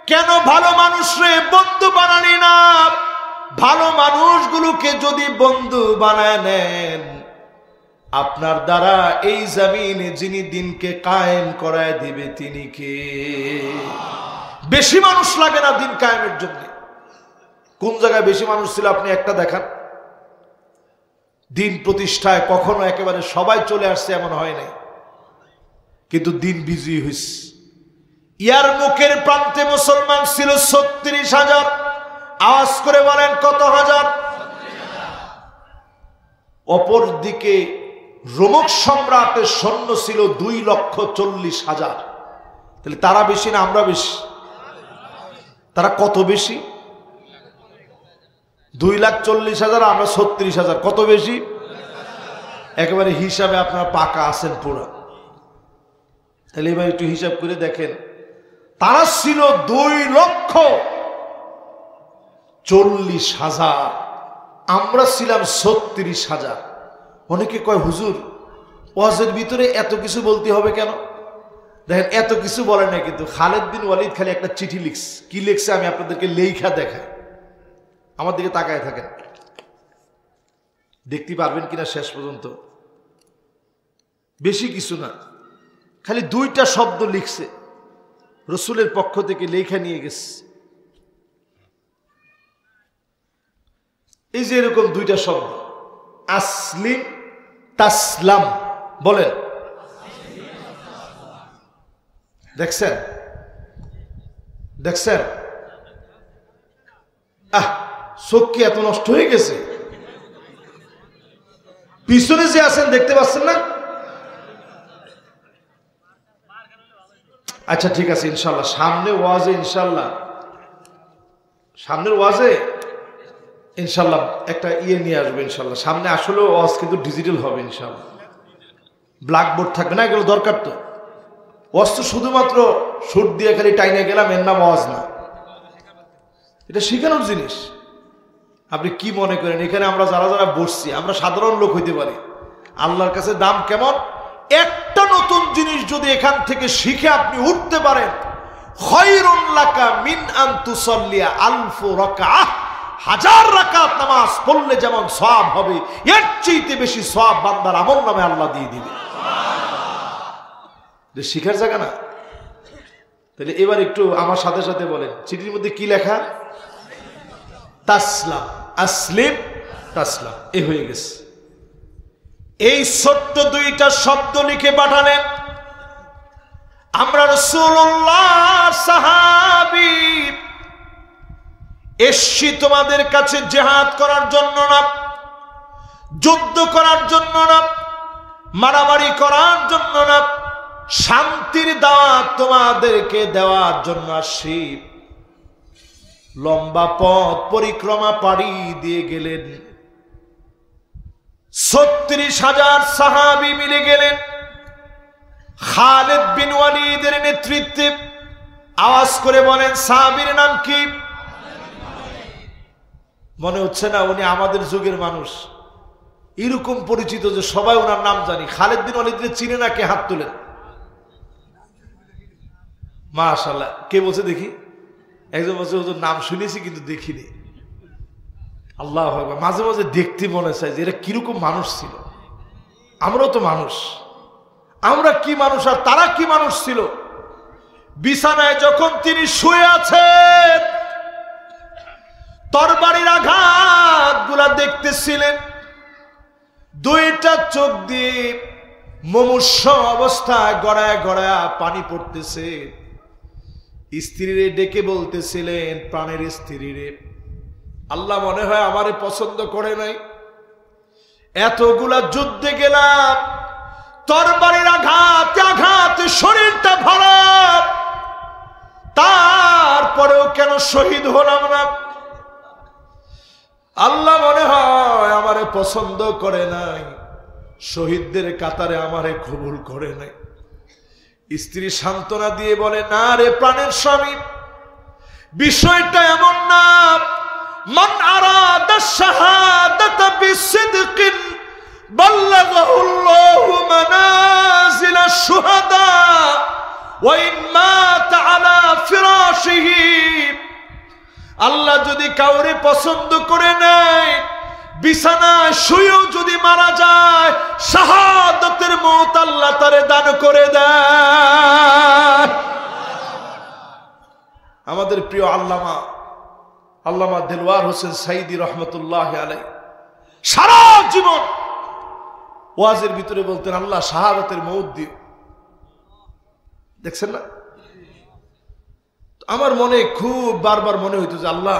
কেন ভালো মানুষরে বন্ধু বানানি না? ভালো মানুষগুলোকে যদি বন্ধু বানায় নেন, আপনার দ্বারা এই জমিনে যিনি দিনকে কায়েম করায় দিবে তিনি কে? বেশি মানুষ লাগে না দিন কায়েমের জন্য। কোন জায়গায় বেশি মানুষ ছিল আপনি একটা দেখান। দিন প্রতিষ্ঠায় কখনো একেবারে সবাই চলে আসছে এমন হয় নাই, কিন্তু দিন বিজয়ী হয়েছে। ইয়ার মুখের প্রান্তে মুসলমান ছিল ৩৬,০০০। আওয়াজ করে বলেন কত হাজার? অপর দিকে রোমক সম্রাটের সৈন্য ছিল ২,৪০,০০০। তাহলে তারা বেশি না আমরা বেশি? তারা কত বেশি? ২,৪০,০০০, আমরা ৩৬,০০০। কত বেশি? একেবারে হিসাবে আপনারা পাকা আছেন পুরা। তাহলে এবার একটু হিসাব করে দেখেন, তারা ছিল ২,৪০,০০০, আমরা ছিলাম ৩৬,০০০। অনেকে কয় হুজুর ওয়াজের ভিতরে এত কিছু বলতে হবে কেন? দেখেন এত কিছু বলে না, কিন্তু খালেদ বিন ওয়ালিদ খালি একটা চিঠি লিখছে। কি লিখছে আমি আপনাদেরকে লেখা দেখাই, আমার দিকে তাকায় থাকেন, দেখতে পারবেন কিনা শেষ পর্যন্ত। বেশি কিছু না, খালি 2টা শব্দ লিখছে, রসুলের পক্ষ থেকে লেখা নিয়ে গেছে। এই যে এরকম 2টা শব্দ, আসলিম তাসলাম। বলেন, দেখছেন? দেখছেন? চোখ কি এত নষ্ট হয়ে গেছে? পিছনে যে আছেন দেখতে পাচ্ছেন না? আচ্ছা ঠিক আছে, ইনশাল্লাহ সামনে ওয়াজে, ইনশাল্লাহ সামনের ওয়াজে ইনশাল্লাহ একটা নিয়ে আসবে ইনশাল্লাহ। সামনে আসলে ওয়াজ কিন্তু ডিজিটাল হবে ইনশাল্লাহ, ব্ল্যাকবোর্ড থাকবে না। এগুলো দরকার তো। ওয়াজ তো শুধুমাত্র সুর দিয়ে খালি টাইনে গেলাম, এর নাম ওয়াজ না, এটা শেখানোর জিনিস। আপনি কি মনে করেন এখানে আমরা যারা যারা বসছি আমরা সাধারণ লোক হইতে পারি, আল্লাহর কাছে দাম কেমন? একটা নতুন জিনিস যদি এখান থেকে শিখে আপনি উঠতে পারেন, খায়রুন লাকা মিন আন তুসাল্লিয়া আলফ রাকাআহ, 1000 রাকাত নামাজ পড়লে যেমন সওয়াব হবে, এর চেয়ে বেশি সওয়াব বান্দার আমলনামে আল্লাহ দিয়ে দিবে। যে শিখার জায়গা না? তাহলে এবার একটু আমার সাথে সাথে বলেন, চিঠির মধ্যে কি লেখা? তাসলাম, আসলিম তাসলাম। এই হয়ে গেছে। এই ছোট্ট 2টা শব্দ লিখে পাঠালেন। আমরা রাসূলুল্লাহ সাহাবী এসছি তোমাদের কাছে জিহাদ করার জন্য না, যুদ্ধ করার জন্য না, মারামারি করার জন্য না, শান্তির দাওয়াত তোমাদেরকে দেওয়ার জন্য আসছি। লম্বা পথ পরিক্রমা পাড়ি দিয়ে গেলেন, ৩৬,০০০ সাহাবী মিলে গেলেন খালিদ বিন ওয়ালিদের নেতৃত্বে। আওয়াজ করে বলেন, সাহাবীর নাম কি? মনে হচ্ছে না উনি আমাদের যুগের মানুষ? এরকম পরিচিত যে সবাই ওনার নাম জানি। খালিদ বিন ওয়ালিদকে চিনে না কে? হাত তোলেন। মাশাআল্লাহ। কে বলছে দেখি? একজন বলছে হুজুর নাম শুনেছি কিন্তু দেখিনি। আল্লাহু আকবার। মাঝে মাঝে দেখতে মনে চায় যে এরা কিরকম মানুষ ছিল। আমরাও তো মানুষ, আমরা কি মানুষ আর তারা কি মানুষ ছিল। বিছানায় যখন তিনি শুয়ে আছেন, তরবারির আঘাত গুলা দেখতেছিলেন, 2টা চোখ দিয়ে মুমূর্ষ অবস্থায় গড়ায় গড়ায় পানি পড়তেছে। স্ত্রীরে ডেকে বলতেছিলেন, প্রাণের স্ত্রীরে, আল্লাহ মনে হয় আমারে পছন্দ করে নাই, এতগুলা যুদ্ধে গেলাম, তরবারির আঘাতে আঘাতে শরীরটা ভরা, তারপরেও কেন শহীদ হলাম না? আল্লাহ মনে হয় আমারে আমারে পছন্দ করে নাই, শহীদদের কাতারে আমারে কবুল করে নাই। স্ত্রী সান্ত্বনা দিয়ে বলে, না রে প্রাণের স্বামী, বিষয়টা এমন না। মান আরাদা শাহাদাতা বিসিদকিন বাল্লাগাহুল্লাহু মানাজিলাশ শুহাদা ওয়া ইন মাতা আলা ফিরাশিহি। আল্লাহ যদি কাউরে পছন্দ করে নেয়, বিছানায় শুয়েও যদি মারা যায়, শাহাদাতের মওত আল্লাহ তারে দান করে দেয়। আমাদের প্রিয় আল্লামা দেলওয়ার হোসেন সাইদি রহমতুল্লাহ আলাইহি সারা জীবন ওয়াজের ভিতরে বলতেন, আল্লাহ শাহাদাতের মওত দিও। দেখছেন না? আমার মনে খুব বারবার মনে হইতো যে আল্লাহ,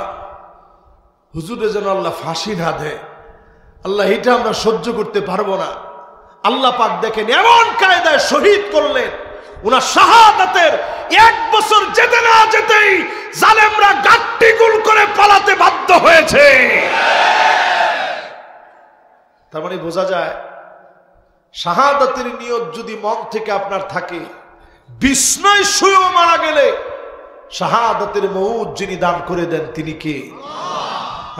হুজুরে যেন আল্লাহ ফাঁসি না দেয়। আল্লাহ, এটা আমরা সহ্য করতে পারবো না। আল্লাহ পাক দেখেন এমন কায়দায় শহীদ করলেন, ওনার শাহাদাতের 1 বছর যেতে না যেতেই জালেমরা গাট্টি গুল করে পালাতে বাধ্য হয়েছে। তার মানে বোঝা যায়, শাহাদাতের নিয়ত যদি মন থেকে আপনার থাকে, বিছনায় শুয়েও মারা গেলে শাহাদাতের মওত যিনি দান করে দেন তিনি কে?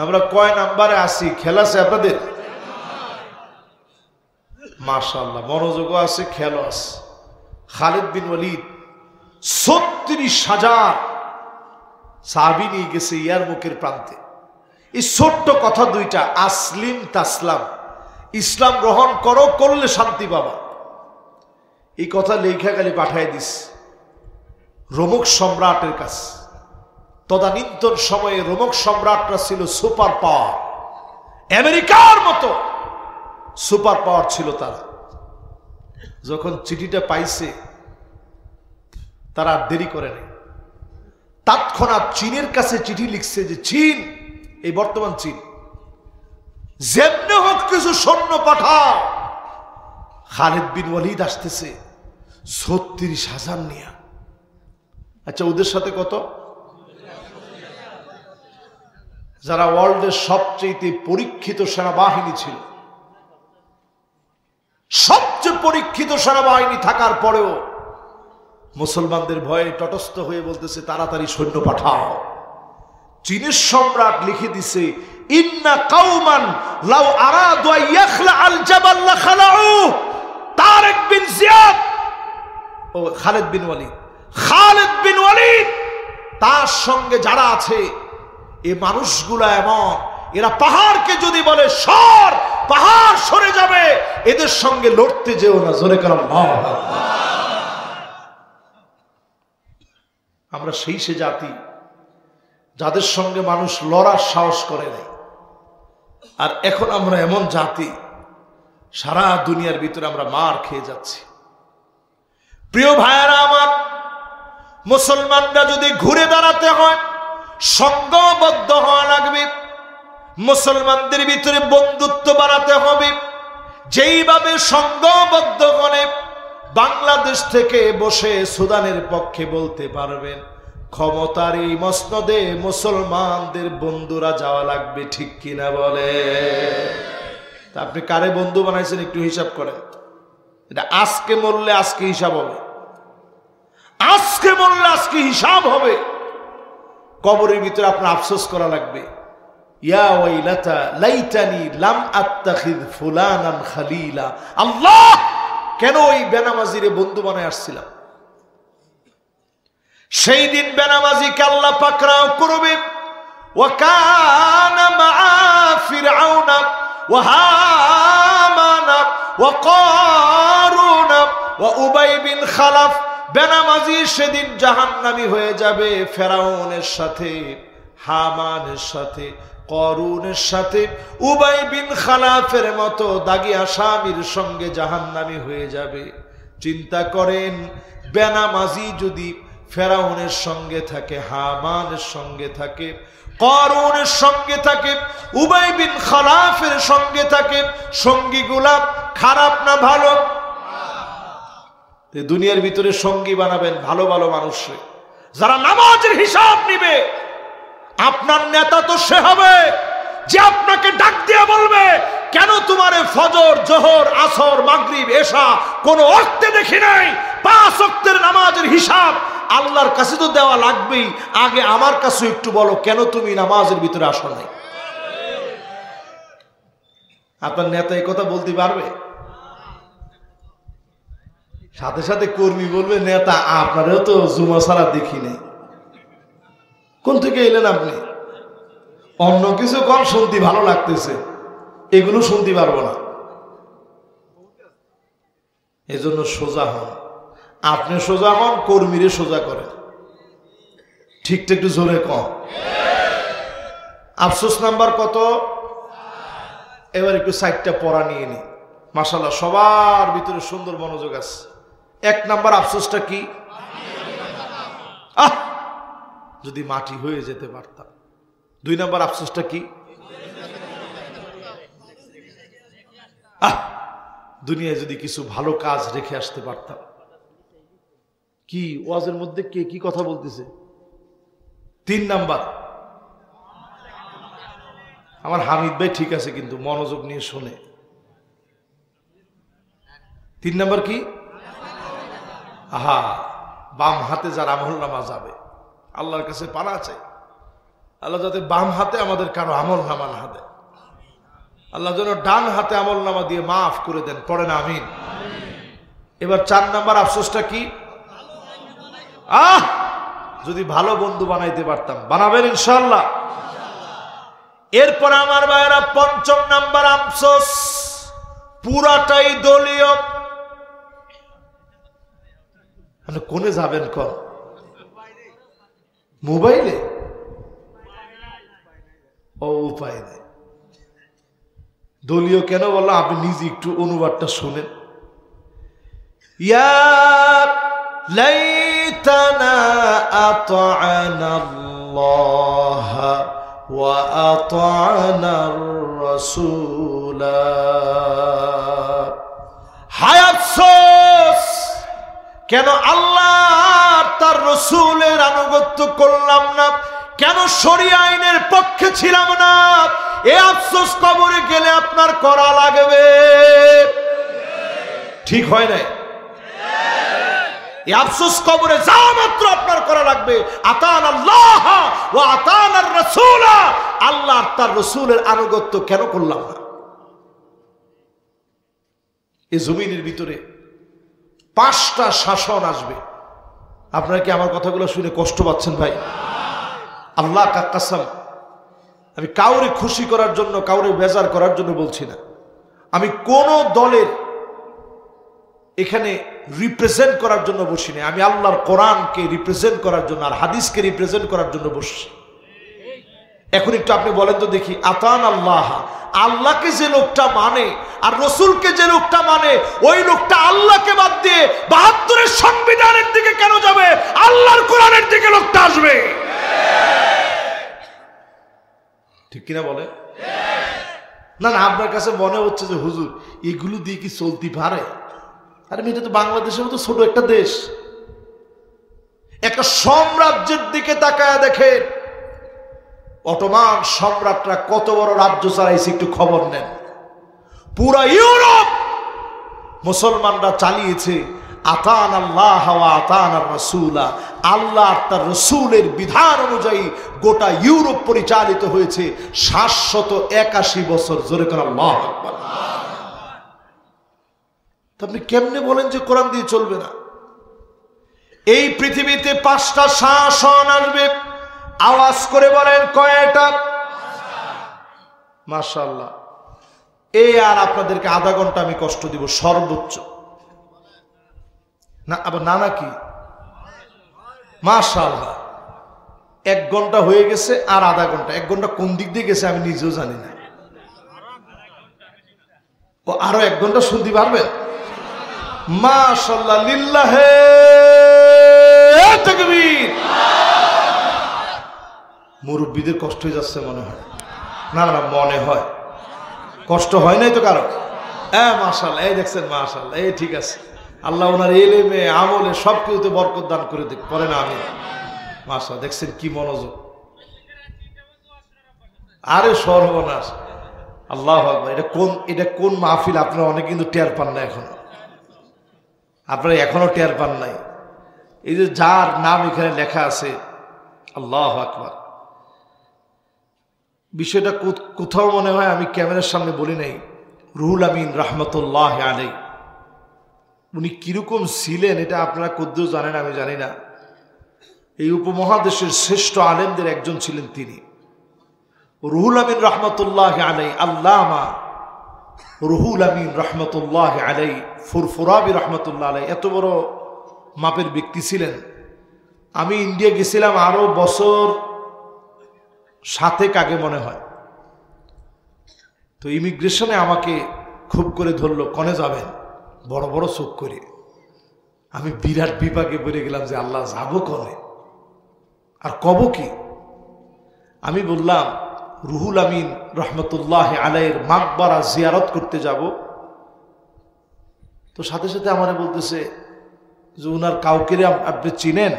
আমরা কয় নাম্বারে আছি? খেলা আছে আপনাদের? মাশাআল্লাহ, মনোযোগও আছে, খেয়ালও আছে। খালিদ বিন ওয়ালিদ 36,000 সাহাবী নিয়ে গেছে ইয়ারমুকের প্রান্তে। এই ছোট্ট কথা দুইটা, আসলিম তাসলাম, ইসলাম গ্রহণ করো, করলে শান্তি পাবা। এই কথা লেখা খালি পাঠায় দিস রোমক সম্রাটের কাছে। তদানীন্তন সময়ে রোমক সম্রাটরা ছিল সুপার পাওয়ার, আমেরিকার মতো সুপার পাওয়ার ছিল তারা। যখন চিঠিটা পাইছে, তারা আর দেরি করে নাই, তৎক্ষণাৎ চীনের কাছে চিঠি লিখছে যে চীন, এই বর্তমান চীন, যেমনি হোক কিছু সৈন্য পাঠাও। খালিদ বিন ওয়ালিদ আসতেছে 36,000 নিয়ে। আচ্ছা, ওদের সাথে কত? যারা ওয়ার্ল্ডের সবচেয়ে পরীক্ষিত সেনাবাহিনী ছিল, সবচেয়ে পরীক্ষিত সেনাবাহিনী থাকার পরেও মুসলমানদের ভয়ে তটস্থ হয়ে বলতেছে তাড়াতাড়ি সৈন্য পাঠাও। চীনের সম্রাট লিখে দিছে, ইন্না কাওমান লাউ আরাদু আন ইয়াখলা আল জাবাল লা খালাউ। তারেক বিন জিয়াদ ও খালিদ বিন ওয়ালিদ তার সঙ্গে যারা আছে, এই মানুষগুলা এমন, এরা পাহাড়কে যদি বলে সর, পাহাড় সরে যাবে। এদের সঙ্গে লড়তে যেও না। জোরে কারণ আমরা সেই সে জাতি যাদের সঙ্গে মানুষ লড়ার সাহস করে নাই। আর এখন আমরা এমন জাতি, সারা দুনিয়ার ভিতরে আমরা মার খেয়ে যাচ্ছি। প্রিয় ভাইয়েরা আমার, মুসলমানরা যদি ঘুরে দাঁড়াতে হয়, সংঘবদ্ধ হওয়া লাগবে। মুসলমানদের ভিতরে বন্ধুত্ব বাড়াতে হবে। যেইভাবে সংঘবদ্ধ হলে বাংলাদেশ থেকে বসে সুদানের পক্ষে বলতে পারবেন, ক্ষমতার এই মসনদে মুসলমানদের বন্ধুরা যাওয়া লাগবে, ঠিক কিনা বলে? তা আপনি কারে বন্ধু বানাইছেন একটু হিসাব করেন। এটা আজকে মরলে আজকে হিসাব হবে, আজকে মরলে আজকে হিসাব হবে। কবরের ভিতরে আপনার আফসোস করা লাগবে, ইয়া ওয়াইলাতা লাইতানি লাম আত্তাখিদ ফুলানান খালিলা। আল্লাহ, কেন ওই বেনামাজিরে বন্ধু বানায় আসছিলাম? সেই দিন বেনামাজিকে আল্লাহ পাক রাও করবে। ওয়া কানা মাআ ফিরআউনা ওয়া হামানা ওয়া কারুনা ওয়া উবাই বিন খালাফ। বেনামাজি সেদিন জাহান্নামী হয়ে যাবে ফেরাউনের সাথে, হামানের সাথে, করুনের সাথে, উবাই বিন খালাফের মতো দাগি আসামির সঙ্গে জাহান্নামী হয়ে যাবে। চিন্তা করেন, বেনামাজি যদি ফেরাউনের সঙ্গে থাকে, হামানের সঙ্গে থাকে, করুনের সঙ্গে থাকে, উবাই বিন খালাফের সঙ্গে থাকে, সঙ্গীগুলা খারাপ না ভালো? দুনিয়ার ভিতরে সঙ্গী বানাবেন ভালো ভালো মানুষে, যারা নামাজের হিসাব নিবে। আপনার নেতা তো সে হবে যে আপনাকে ডাক দিয়ে বলবে, কেন তোমারে ফজর, জোহর, আসর, মাগরিব, এশা কোন ওয়াক্তে দেখি নাই? 5 ওয়াক্তের নামাজের হিসাব আল্লাহর কাছে তো দেওয়া লাগবেই, আগে আমার কাছে একটু বলো কেন তুমি নামাজের ভিতরে আসো নাই? আপনার নেতা এই কথা বলতে পারবে? সাথে সাথে কর্মী বলবে, নেতা আপনারও তো জুমা ছাড়া দেখি নাই। কোন থেকে এলেন আপনি? অন্য কিছু কম শুনতে ভালো লাগতেছে, এগুলো শুনতে পারবো না। এজন্য সোজা হন, আপনি সোজা হন, কর্মীরে সোজা করেন। ঠিকটা একটু জোরে কম। আফসোস নাম্বার কত? এবার একটু 4টা পড়া নিয়ে নি। মাশাআল্লাহ সবার ভিতরে সুন্দর মনোযোগ আছে। 1 নাম্বার আফসোসটা কি? যদি মাটি হয়ে যেতে পারতাম। 2 নাম্বার আফসোসটা কি? দুনিয়ায় যদি কিছু ভালো কাজ রেখে আসতে পারতাম। কি ওয়াজের মধ্যে কে কি কথা বলতেছে? 3 নাম্বার, আমার হামিদ ভাই ঠিক আছে কিন্তু মনোযোগ নিয়ে শুনে। 3 নাম্বার কি? বাম হাতে যার আমলনামা যাবে, আল্লাহর কাছে পানা আছে, আল্লাহ যাতে বাম হাতে আমাদের কারো আমলনামা না দেয়, আল্লাহ যেন ডান হাতে আমলনামা দিয়ে মাফ করে দেন। পড়েন আমিন। এবার 4 নাম্বার আফসোসটা কি? যদি ভালো বন্ধু বানাইতে পারতাম। বানাবেন ইনশাআল্লাহ। এরপর আমার ভাইয়েরা 5ম নাম্বার আফসোস, পুরাটাই দলীয়। কোনে যাবেন? কর মোবাইলে? ও উপায় নেই। দলীয় কেন বললাম আপনি নিজে একটু অনুবাদটা শুনেন। ইয়া লাইতানা আতা'না আল্লাহ ওয়া আতা'না রাসূলা। হায় আফসোস, কেন আল্লাহ তার রসুলের আনুগত্য করলাম না, কেন শরিয়া আইনের পক্ষে ছিলাম না? এ আফসোস কবরে গেলে আপনার করা লাগবে। ঠিক হয় নাই? এই আফসোস কবরে যাওয়া মাত্র আপনার করা লাগবে। আতান আল্লাহ ওয়া আতান আর রাসূল, আল্লাহ তার রসুলের আনুগত্য কেন করলাম না? এই জমিনের ভিতরে 5টা শাসন আসবে। আপনারা কি আমার কথাগুলো শুনে কষ্ট পাচ্ছেন ভাই? আল্লাহ কা কসম, আমি কাউরে খুশি করার জন্য, কাউরে বেজার করার জন্য বলছি না। আমি কোন দলের এখানে রিপ্রেজেন্ট করার জন্য বসি না। আমি আল্লাহর কোরআনকে রিপ্রেজেন্ট করার জন্য আর হাদিসকে রিপ্রেজেন্ট করার জন্য বসছি। এখন একটু আপনি বলেন তো দেখি, আতান আল্লাহ, আল্লাহকে যে লোকটা মানে আর রসুলকে যে লোকটা মানে, ওই লোকটা আল্লাহকে বাদ দিয়ে 72-এর সংবিধানের দিকে কেন যাবে? আল্লাহর কোরআনের দিকে লোকটা আসবে। ঠিক কিনা বলে? না না, আপনার কাছে মনে হচ্ছে যে হুজুর এগুলো দিয়ে কি চলতে পারে? আরে এটা তো বাংলাদেশের মতো ছোট একটা দেশ। একটা সাম্রাজ্যের দিকে তাকায় দেখেন, অটোমান সম্রাটরা কত বড় রাজ্য চালাইছে একটু খবর নেন। পুরা ইউরোপ মুসলমানরা চালিয়েছে আতান আল্লাহ ওয়া আতান আর রাসূলা। আল্লাহ আর তার রসুলের বিধান অনুযায়ী গোটা ইউরোপ পরিচালিত হয়েছে 781 বছর। জোরে করে আল্লাহু আকবার। আপনি কেমনে বলেন যে কোরআন দিয়ে চলবে না? এই পৃথিবীতে 5টা শাসন আসবে। আওয়াজ করে বলেন কয়টা? মাশাআল্লাহ। এই আর আপনাদেরকে আধা ঘন্টা আমি কষ্ট দিব সর্বোচ্চ। না আবার না নাকি? মাশাআল্লাহ, 1 ঘন্টা হয়ে গেছে আর আধা ঘন্টা। 1 ঘন্টা কোন দিক দিয়ে গেছে আমি নিজেও জানি না। ও আরো 1 ঘন্টা শুনতে পারবেন? মাশাআল্লাহ, লিল্লাহে তাকবীর। মুরব্বীদের কষ্ট হয়ে যাচ্ছে মনে হয়। না না, মনে হয় কষ্ট হয় নাই তো কারো? হ্যাঁ মাশাআল্লাহ, এই দেখছেন মাশাআল্লাহ, এই ঠিক আছে। আল্লাহ ওনার ইলমে আমলে সব কিছুতে বরকত দান করে দিক। পরে না আমি মাশাআল্লাহ, দেখছেন কি মনোযোগ। আরে সর্বনাশ, আল্লাহু আকবার। এটা কোন মাহফিল আপনারা অনেক কিন্তু টের পান না এখনো, আপনারা এখনো টের পান নাই। এই যে যার নাম এখানে লেখা আছে, আল্লাহু আকবার, বিষয়টা কোথাও মনে হয় আমি ক্যামেরার সামনে বলি নাই। রুহুল আমিন রহমতুল্লাহ আলাইহি, উনি কিরকম ছিলেন এটা আপনারা কদ্দূর জানেন আমি জানি না। এই উপমহাদেশের শ্রেষ্ঠ আলেমদের একজন ছিলেন তিনি, রুহুল আমিন রহমতুল্লাহ আলাইহি, আল্লামা রুহুল আমিন রহমতুল্লাহ আলাইহি ফুরফুরাবি রহমতুল্লাহ আলাইহি। এত বড় মাপের ব্যক্তি ছিলেন। আমি ইন্ডিয়া গেছিলাম আরো বছর 7 আগে মনে হয়। তো ইমিগ্রেশনে আমাকে খুব করে ধরলো, কনে যাবেন, বড় বড় চোখ করে। আমি বিরাট বিপাকে পড়ে গেলাম যে আল্লাহ যাবো কনে আর কব কি। আমি বললাম রুহুল আমিন রহমতুল্লাহ আলাইহির মাকবারা জিয়ারত করতে যাব। তো সাথে সাথে আমারে বলতেছে যে উনার কাউকে আপনি চিনেন?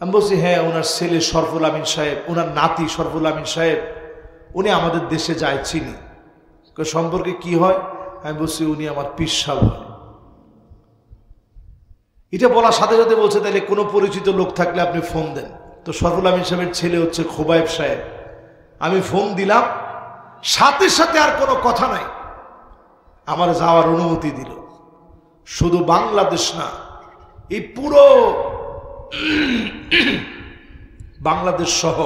আমি বলছি হ্যাঁ, ওনার ছেলে শরফুল আমিন সাহেব, ওনার নাতি শরফুল আমিন সাহেব, উনি আমাদের দেশে যায়, চিনি। সম্পর্কে কি হয়? আমি বলছি উনি আমার পীর সাহেব হয়। এটা বলার সাথে সাথে বলছে তাহলে কোনো পরিচিত লোক থাকলে আপনি ফোন দেন। তো শরফুল আমিন সাহেবের ছেলে হচ্ছে খোবাইব সাহেব। আমি ফোন দিলাম, সাথে সাথে আর কোনো কথা নাই, আমার যাওয়ার অনুমতি দিল। শুধু বাংলাদেশ না, এই পুরো বাংলাদেশ সহ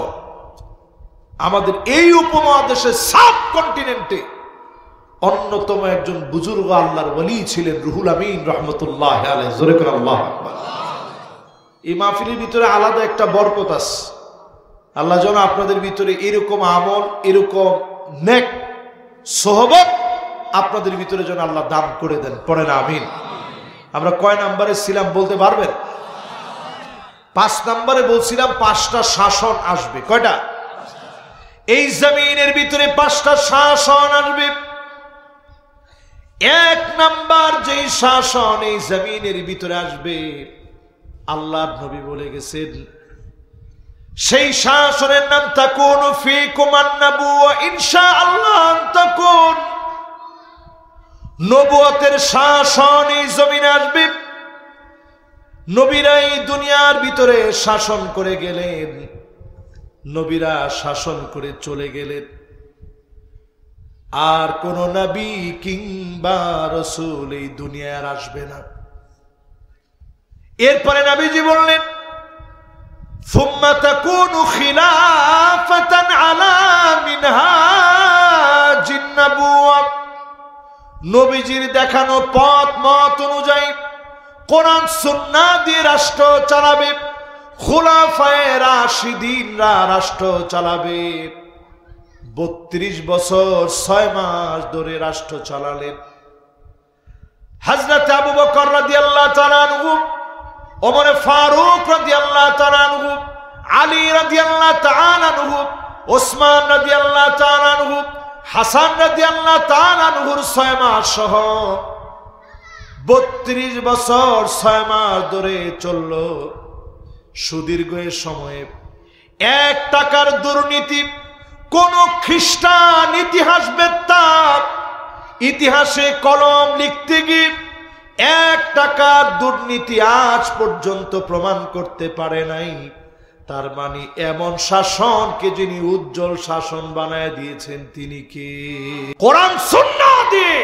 আমাদের এই উপমহাদেশের সাবকন্টিনেন্টে অন্যতম একজন বুজুর্গ আল্লাহর ওলি ছিলেন রুহুল আমিন রহমতুল্লাহ আলাইহি। জোরে করে আল্লাহু আকবার। এই মাহফিলের ভিতরে আলাদা একটা বরকত আছে। আল্লাহ যেন আপনাদের ভিতরে এরকম আমল, এরকম নেক সোহবত আপনাদের ভিতরে যেন আল্লাহ দান করে দেন। পড়েন আমিন। আমরা কয় নাম্বারে ছিলাম বলতে পারবেন? 5 নাম্বারে বলছিলাম 5টা শাসন আসবে। কয়টা? এই জমিনের ভিতরে 5টা শাসন আসবে। 1 নাম্বার যেই শাসন এই জমিনের ভিতরে আসবে, আল্লাহর নবী বলে গেছেন সেই শাসনের নাম তাকুনু ফীকুম আন-নবুওয়া ইনশাআল্লাহ তাকুন। নবুয়তের শাসন এই জমিনে আসবে। নবীরা এই দুনিয়ার ভিতরে শাসন করে গেলেন, নবীরা শাসন করে চলে গেলেন, আর কোন নবী কিংবা রাসূল এই দুনিয়ার আসবে না। এরপরে নবীজি বললেন সুম্মা তাকুনু খিলাফাতান আলা মিনহাজিন নবুওয়া। নবীজির দেখানো পথ মত অনুযায়ী কোরআন সুন্নাহ দিয়ে রাষ্ট্র চালাবে, খুলাফায়ে রাশিদিনরা রাষ্ট্র চালাবে। 32 বছর 6 মাস ধরে রাষ্ট্র চালালেন। হযরত আবু বকর রাদিয়াল্লাহু তাআলা আনহু, ওমর ফারুক রাদিয়াল্লাহু তাআলা আনহু, আলী রাদিয়াল্লাহু তাআলা আনহু, ওসমান রাদিয়াল্লাহু তাআলা আনহু, হাসান রাদিয়াল্লাহু তাআলা আনহুর 6 মাস সহ 32 বছর 6 মাস ধরে চলল। সুদীর্ঘ সময়ে 1 টাকার দুর্নীতি কোন খ্রিস্টান ইতিহাসবেত্তা ইতিহাসে কলম লিখতে গিয়ে 1 টাকার দুর্নীতি আজ পর্যন্ত প্রমাণ করতে পারে নাই। তার মানে এমন শাসনকে যিনি উজ্জ্বল শাসন বানায় দিয়েছেন তিনি কে? কোরআন সুন্নাহ দিয়ে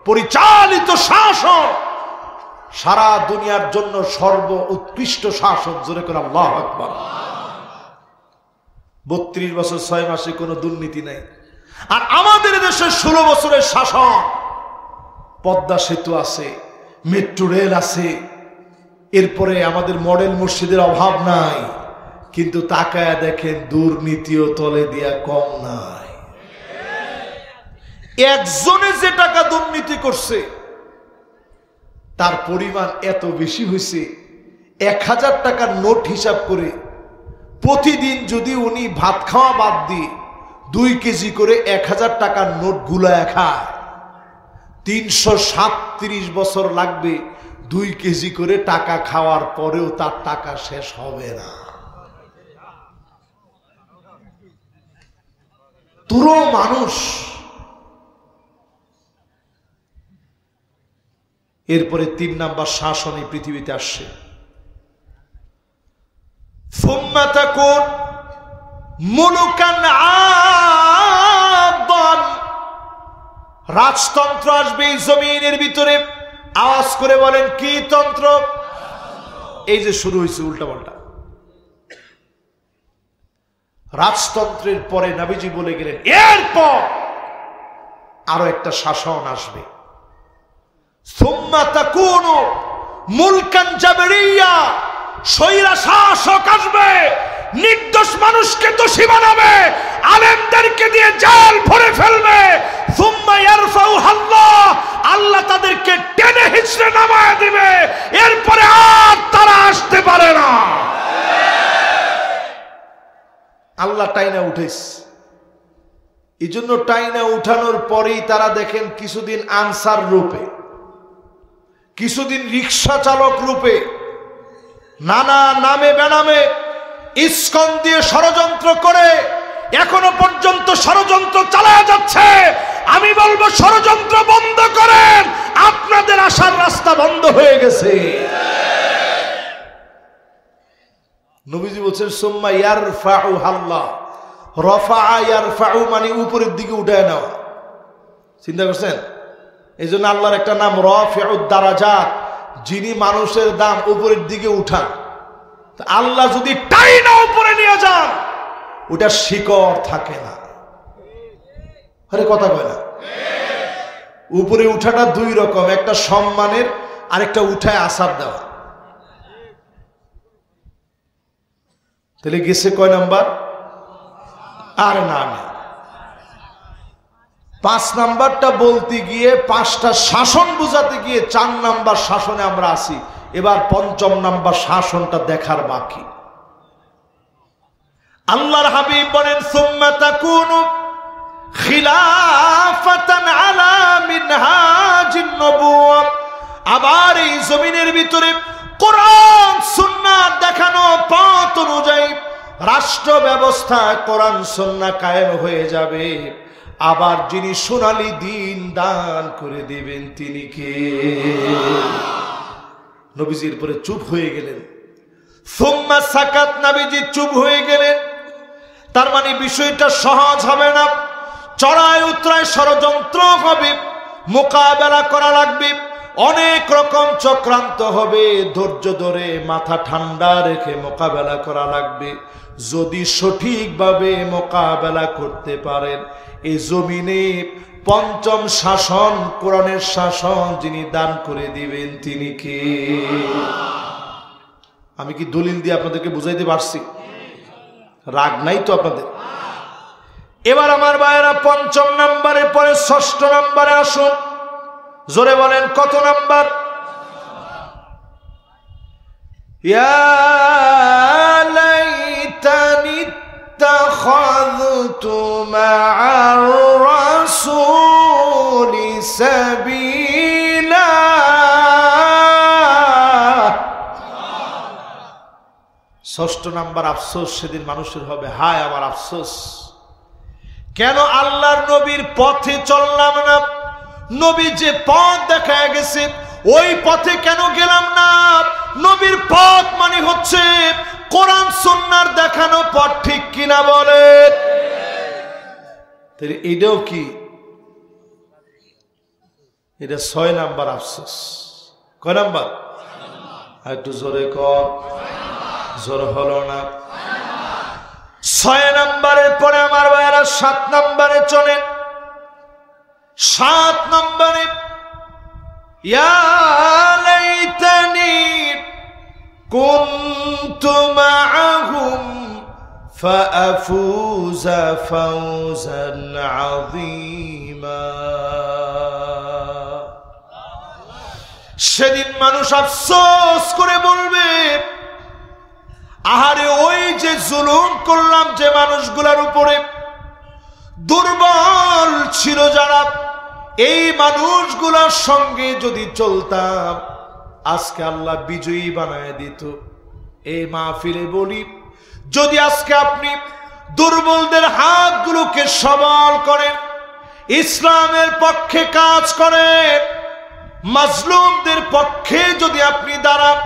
পরিচালিত শাসন সারা দুনিয়ার জন্য সর্ব উৎকৃষ্ট শাসন। জোরে করে আল্লাহু আকবার। 32 বছর 6 মাসে কোনো দুর্নীতি নাই। আর আমাদের দেশে 16 বছরের শাসন, পদ্মা সেতু আছে, মেট্রো রেল আছে, এরপরে আমাদের মডেল মসজিদের অভাব নাই, কিন্তু তাকায়া দেখেন দুর্নীতিও তলে দিয়া কম নাই। একজনে যে টাকা দুর্নীতি করছে তার পরিমাণ এত বেশি হয়েছে, 1000 টাকার নোট হিসাব করে প্রতিদিন যদি উনি ভাত খাওয়া বাদ দিয়ে 2 কেজি করে 1000 টাকার নোট গুলায় খায়, 337 বছর লাগবে 2 কেজি করে টাকা খাওয়ার পরেও তার টাকা শেষ হবে না। পুরো মানুষ এরপরে 3 নাম্বার শাসন এই পৃথিবীতে আসছে। সুম্মা তাকুন মুলুকান আদান, রাজতন্ত্র আসবে এই জমিনের ভিতরে। আওয়াজ করে বলেন কি তন্ত্র? এই যে শুরু হয়েছে উল্টাপাল্টা রাজতন্ত্রের পরে নবীজি বলে গেলেন এরপর আরো একটা শাসন আসবে। সুম্মা তাকুনু মুলকান জাবরিয়া, স্বৈরা শাসক আসবে, নির্দোষ মানুষকে দোষী বানাবে, আলেমদেরকে দিয়ে জাল ভরে ফেলবে। সুম্মা ইয়ারফাউ আল্লাহ, আল্লাহ তাদেরকে টেনে হিচড়ে নামায় দিবে, এরপরে আর তারা আসতে পারে না। আল্লাহ টাইনা উঠেছে। এই জন্য টাইনা উঠানোর পরেই তারা দেখেন কিছুদিন আনসার রূপে, কিছুদিন রিক্সা চালক রূপে, নানা নামে বেনামে ইসকন দিয়ে ষড়যন্ত্র করে এখনো পর্যন্ত ষড়যন্ত্র চালায়া যাচ্ছে। আমি বলবো ষড়যন্ত্র বন্ধ করেন, আপনাদের আসার রাস্তা বন্ধ হয়ে গেছে। নবীজি বলছেন সুম্মা ইয়ারফাউ আল্লাহ, রফা ইয়ারফাউ মানে উপরের দিকে উঠায় নেওয়া। চিন্তা করছেন? এই জন্য আল্লাহর একটা নাম রাফিউদ দারাজাত, যিনি মানুষের দাম উপরের দিকে উঠান। আল্লাহ যদি টাইনা উপরে নিয়ে যান, ওটা শিকড় থাকে না। আরে কথা কয় না? উপরে উঠাটা 2 রকম, একটা সম্মানের, আরেকটা উঠায় আসার দেওয়া। তাহলে গেছে কয় নাম্বার? আর না, 5 নাম্বারটা বলতে গিয়ে 5টা শাসন বুঝাতে গিয়ে 4 নাম্বার শাসনে আমরা আসি। এবার 5ম নাম্বার শাসনটা দেখার বাকি। আল্লাহর হাবিব বলেন সুম্মা তাকুনু খিলাফাতান আলা মিনহাজিন নবুওয়া, আবার এই জমিনের ভিতরে কোরআন সুন্নাহ দেখানো পথ অনুযায়ী রাষ্ট্র ব্যবস্থা কোরআন সুন্নাহ কায়েম হয়ে যাবে। আবার যিনি সোনালী দিন দান করে দিবেন তিনি কে? নবীজির পরে চুপ হয়ে গেলেন। সুম্মা সাকাত, নবীজি চুপ হয়ে গেলেন। তার মানে বিষয়টা সহজ হবে না, চড়াই উতরায় ষড়যন্ত্র হবে, মোকাবেলা করা লাগবে, অনেক রকম চক্রান্ত হবে, ধৈর্য ধরে মাথা ঠান্ডা রেখে মোকাবেলা করা লাগবে। যদি সঠিকভাবে মোকাবেলা করতে পারেন, এই জমিনে 5ম শাসন, কোরআনের শাসন যিনি দান করে দিবেন তিনি কে? আমি কি দলিল দিয়ে আপনাদেরকে বুঝাইতে পারছি? রাগ নাই তো আপনাদের? এবার আমার ভাইয়েরা 5ম নাম্বারের পরে 6ষ্ঠ নাম্বারে আসুন। জোরে বলেন কত নাম্বার? ইয়া লাইতানি ইত্তাখাযতু মা'আর রাসূলি সাবিলা। 6ষ্ঠ নাম্বার আফসোস সেদিন মানুষের হবে, হায় আমার আফসোস, কেন আল্লাহর নবীর পথে চললাম না? নবী যে পথ দেখায় গেছে ওই পথে কেন গেলাম না? নবীর পথ মানে হচ্ছে কোরআন সুন্নাহর দেখানো পথ, ঠিক কিনা বলেন? তাহলে এটাও কি? এটা 6 নাম্বার আফসোস। কয় নাম্বার? একটু জোরে কর, জোর হলো না। 6 নাম্বারের পরে আমার ভাইয়েরা 7 নাম্বারে চলেন। 7 নম্বরে ইয়া লাইতানি কুনতু মা'আহুম ফাআফুযা ফাওজান আযীমা। সেদিন মানুষ আফসোস করে বলবে, আহারে ওই যে জুলুম করলাম যে মানুষগুলোর উপরে, দুর্বল ছিল যারা, এই মানুষগুলোর সঙ্গে যদি চলতাম আজকে আল্লাহ বিজয়ী বানায় দিত। এই মাহফিলে বলি, যদি আজকে আপনি দুর্বলদের হাতগুলোকে সবল করেন, ইসলামের পক্ষে কাজ করেন, মাজলুমদের পক্ষে যদি আপনি দাঁড়ান,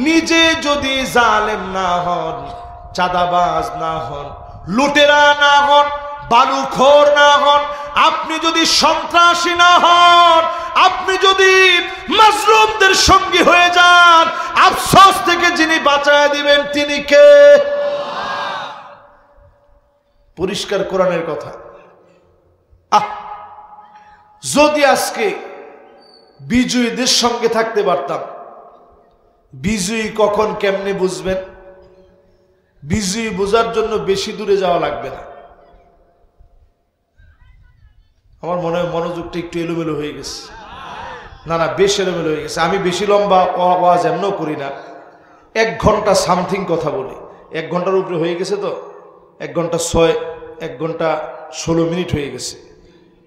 নিজে যদি জালেম না হন, চাঁদাবাজ না হন, লুটেরা না হন, বালুখোর না হন, আপনি যদি সন্ত্রাসী না হন, আপনি যদি মাজলুমদের সঙ্গী হয়ে যান, আফসোস থেকে যিনি বাঁচায় দিবেন তিনি কে? পরিষ্কার কোরআনের কথা। যদি আজকে বিজয়ীদের সঙ্গে থাকতে পারতাম, বিজয়ী কখন কেমনে বুঝবেন? বিজয়ী বোঝার জন্য বেশি দূরে যাওয়া লাগবে না। আমার মনে হয় মনোযোগটা একটু এলোমেলো হয়ে গেছে। না, বেশ এলোমেলো হয়ে গেছে। আমি বেশি লম্বা আওয়াজ এমনও করি না, 1 ঘন্টা সামথিং কথা বলি। 1 ঘন্টার উপরে হয়ে গেছে তো, 1 ঘন্টা 1 ঘন্টা 16 মিনিট হয়ে গেছে।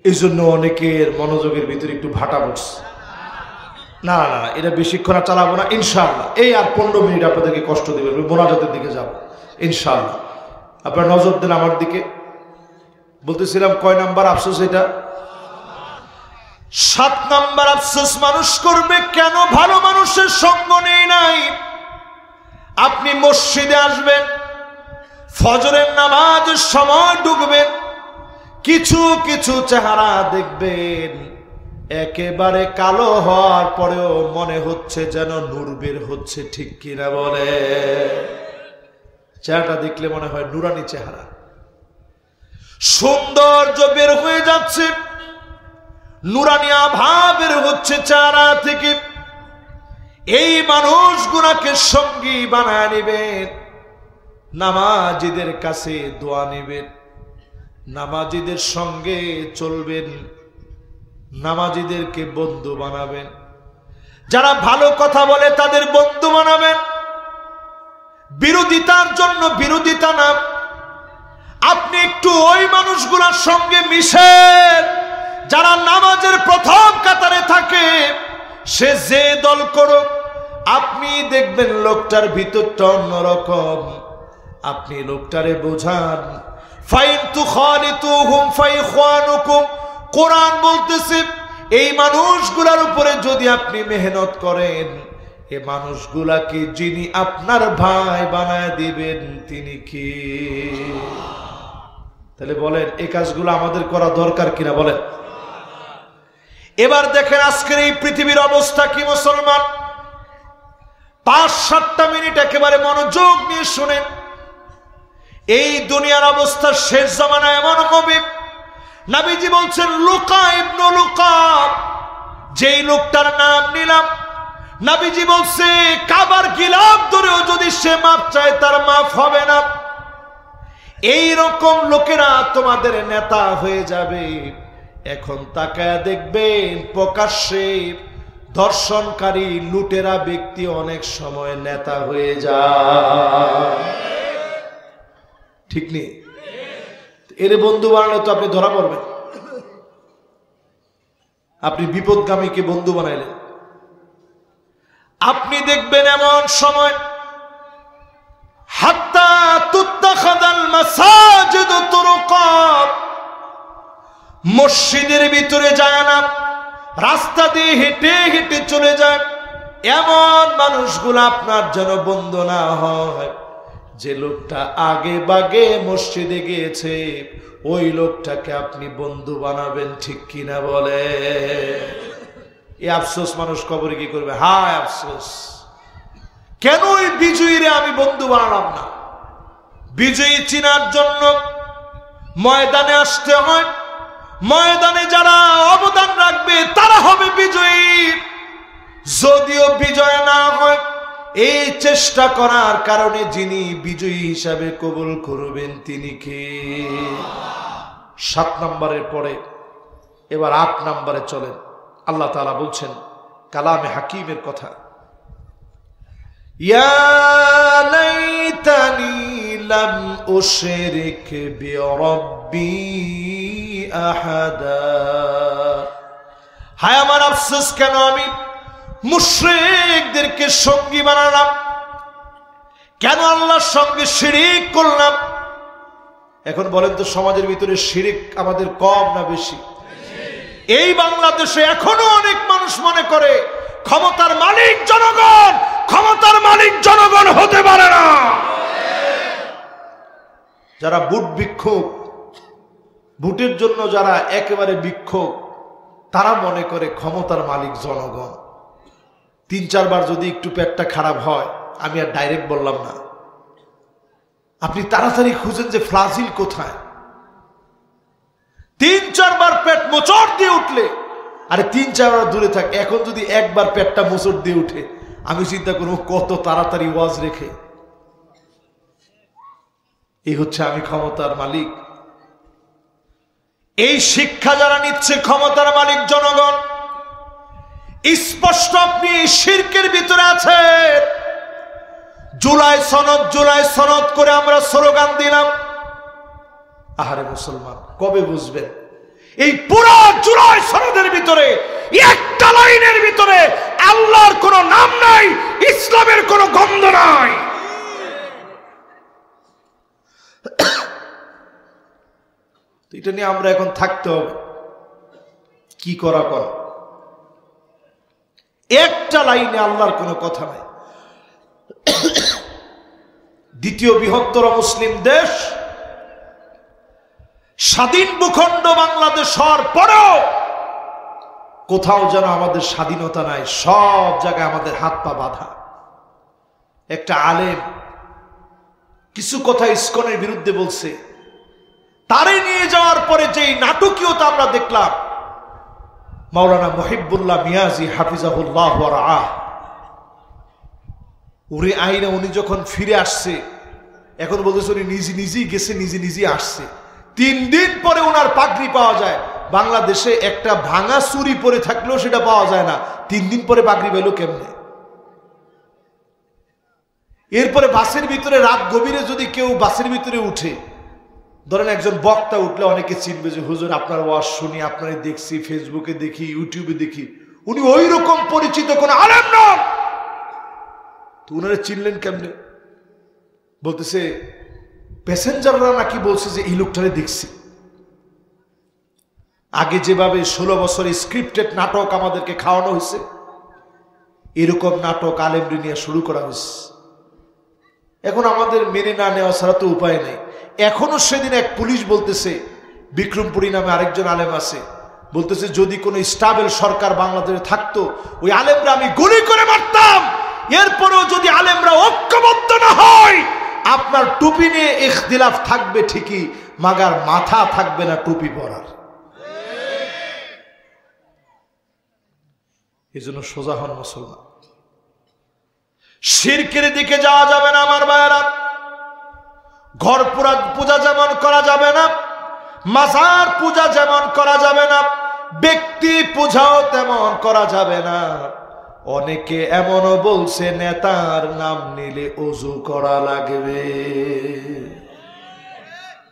এই জন্য অনেকের মনোযোগের ভিতরে একটু ভাটা পড়ছে। না, এটা বেশিক্ষণ আর চালাবো না ইনশাআল্লাহ। এই আর 15 মিনিট আপনাদেরকে কষ্ট দেবেন, মোনাজাতের দিকে যাব ইনশাআল্লাহ। আপনারা নজর দেন আমার দিকে। বলতেছিলাম কয় নাম্বার আফসোস? এটা 7 নাম্বার আফসোস মানুষ করবে। কেন? ভালো মানুষের সঙ্গ নেই নাই। আপনি মসজিদে আসবেন, ফজরের নামাজের সময় ঢুকবেন, কিছু কিছু চেহারা দেখবেন একেবারে কালো হওয়ার পরেও মনে হচ্ছে যেন নূর বের হচ্ছে। ঠিক কিনা বলে? চেহারাটা দেখলে মনে হয় নুরানি চেহারা, সৌন্দর্য বের হয়ে যাচ্ছে, নুরানি আভা বের হচ্ছে চেহারা থেকে। এই মানুষগুলোকে সঙ্গী বানায় নেবেন, নামাজিদের কাছে দোয়া নেবেন, নামাজিদের সঙ্গে চলবেন, নামাজিদেরকে বন্ধু বানাবেন, যারা ভালো কথা বলে তাদের বন্ধু বানাবেন। বিরোধিতার জন্য বিরোধিতা না, আপনি একটু ওই মানুষগুলোর সঙ্গে মিশেন যারা নামাজের প্রথম কাতারে থাকে। সে যে দল করুক, আপনি দেখবেন লোকটার ভিতরটা অন্যরকম। আপনি লোকটারে বোঝান। ফাইন তুখালিতুহুম ফাইখওয়ানুকুম, কোরআন বলতেছে এই মানুষগুলোর উপরে যদি আপনি মেহনত করেন, এই মানুষগুলাকে যিনি আপনার ভাই বানায় দিবেন তিনি কি? তাহলে বলেন এই কাজগুলো আমাদের করা দরকার কিনা বলেন? এবার দেখেন আজকের এই পৃথিবীর অবস্থা কি মুসলমান। 5-7টা মিনিট একেবারে মনোযোগ নিয়ে শুনেন। এই দুনিয়ার অবস্থা শেষ জামানা এমন হবে, নবীজি বলছেন লুকা ইবনে লুকা, যেই লোকটার নাম নিলাম, নবীজি বলছে কাবার গিলাফ ধরেও যদি সে মাপ চায় তার মাফ হবে না। এই রকম লোকেরা তোমাদের নেতা হয়ে যাবে। এখন তাকায়া দেখবেন প্রকাশ্যে ধর্ষণকারী লুটেরা ব্যক্তি অনেক সময় নেতা হয়ে যায়। ঠিক নেই? এর বন্ধু বানালে তো আপনি ধরা পড়বেন। আপনি বিপদগামীকে বন্ধু বানাইলেন। আপনি দেখবেন এমন সময় হাত্তা তুত্তাখাদাল মাসাজিদু তুরুকা, মসজিদের ভিতরে যায় না, রাস্তা দিয়ে হেঁটে হেঁটে চলে যায়। এমন মানুষগুলো আপনার যেন বন্ধু না হয়। যে লোকটা আগে বাগে মসজিদে গিয়েছে ওই লোকটাকে আপনি বন্ধু বানাবেন। ঠিক কিনা বলে? এই আফসোস মানুষ কবরে কি করবে? হায় আফসোস, কেন ওই বিজয়ীরে আমি বন্ধু বানালাম না? বিজয়ী চিনার জন্য ময়দানে আসতে হয়। ময়দানে যারা অবদান রাখবে তারা হবে বিজয়ী। যদিও বিজয় না হয়, এই চেষ্টা করার কারণে যিনি বিজয়ী হিসাবে কবুল করবেন তিনি কে? 7 নম্বরের পরে এবার 8 নম্বরে চলেন। আল্লাহ তাআলা বলছেন কালামে হাকিমের কথা, ইয়া লাইতানি লাম উশরিক বিরাব্বি আহাদা। হায় আমার আফসোস, কেন আমি মুশরিকদেরকে সঙ্গী বানালাম, কেন আল্লাহর সঙ্গে শিরিক করলাম। এখন বলেন তো সমাজের ভিতরে শিরিক আমাদের কম না বেশি? এই বাংলাদেশে এখনো অনেক মানুষ মানুষ মনে করে ক্ষমতার মালিক জনগণ, ক্ষমতার মালিক জনগণ হতে পারে না। যারা ভোট ভিক্ষুক, ভোটের জন্য যারা একেবারে ভিক্ষুক, তারা মনে করে ক্ষমতার মালিক জনগণ। 3-4 বার যদি একটু পেটটা খারাপ হয়, আমি আর ডাইরেক্ট বললাম না, আপনি তাড়াতাড়ি খুঁজেন যে ফ্লাজিল কোথায়। 3-4 বার পেট মোচড় দিয়ে উঠলে, আরে 3-4 বার দূরে থাক, এখন যদি একবার পেটটা মোচড় দিয়ে উঠে, আমি চিন্তা করবো কত তাড়াতাড়ি ওয়াজ রেখে। এই হচ্ছে আমি ক্ষমতার মালিক। এই শিক্ষা যারা নিচ্ছে ক্ষমতার মালিক জনগণ, স্পষ্ট আপনি শিরকের ভিতরে আছেন। জুলাই সনদ, জুলাই সনদ করে আমরা স্লোগান দিলাম। আহারে মুসলমান, কবে বুঝবেন এই পুরো জুলাই সনদের ভিতরে একটা লাইনের ভিতরে আল্লাহর কোনো নাম নাই, ইসলামের কোনো গন্ধ নাই। এটা নিয়ে আমরা এখন থাকতে হবে, কি করা কর। একটা লাইনে আল্লাহর কোনো কথা নাই। দ্বিতীয় বৃহত্তর মুসলিম দেশ, স্বাধীন ভূখণ্ড বাংলাদেশ হওয়ার পরেও কোথাও যেন আমাদের স্বাধীনতা নাই, সব জায়গায় আমাদের হাত পা বাঁধা। একটা আলেম কিছু কথা ইসকনের বিরুদ্ধে বলছে, তারে নিয়ে যাওয়ার পরে যেই নাটকীয়তা আমরা দেখলাম, মাওলানা মুহিবুল্লাহ মিয়াজি হাফিজাহুল্লাহ ওয়া রাআহ, উনি আইনা উনি যখন ফিরে আসছে, এখন বলতেছে উনি নিজে নিজেই গেছে, নিজে নিজেই আসছে। 3 দিন পরে ওনার পাগড়ি পাওয়া যায়। বাংলাদেশে একটা ভাঙা চুরি পরে থাকলেও সেটা পাওয়া যায় না, 3 দিন পরে পাগড়ি পেল কেমনে? এরপরে বাসের ভিতরে রাত গভীরে যদি কেউ বাসের ভিতরে উঠে, ধরেন একজন বক্তা উঠলে অনেকে চিনবে যে হুজুর আপনার ওয়াজ শুনি, আপনারই দেখছি, ফেসবুকে দেখি, ইউটিউবে দেখি। উনি ওই রকম পরিচিত কোন আলেম নন, তো উনারা চিনলেন কেমনে? বলতেছে প্যাসেঞ্জাররা নাকি বলছে যে এই লোকটারে দেখছি। আগে যেভাবে 16 বছর স্ক্রিপ্টেড নাটক আমাদেরকে খাওয়ানো হয়েছে, এরকম নাটক আলেমরে নিয়ে শুরু করা হয়েছে। এখন আমাদের মেনে না নেওয়া ছাড়া তো উপায় নেই। এখনো সেদিন এক পুলিশ বলতেছে, বিক্রমপুরী নামে আরেকজন আলেম আছে, বলতেছে যদি কোনো স্টাবেল সরকার বাংলাদেশে থাকতো, ওই আলেমরা আমি গুলি করে মারতাম। এরপরেও যদি আলেমরা ঐক্যবদ্ধ না হয়, আপনার টুপি নিয়ে ইখতিলাফ থাকবে ঠিকই, মাগার মাথা থাকবে না টুপি পরার। এই জন্য সোজা হন মুসলমান। শিরকের দিকে যাওয়া যাবে না আমার ভাইয়েরা। ঘর পূজা যেমন করা যাবে না, মাজার পূজা যেমন করা যাবে না, ব্যক্তি পূজাও তেমন করা যাবে না। অনেকে এমনও বলছে নেতার নাম নিলে ওযু করা লাগবে।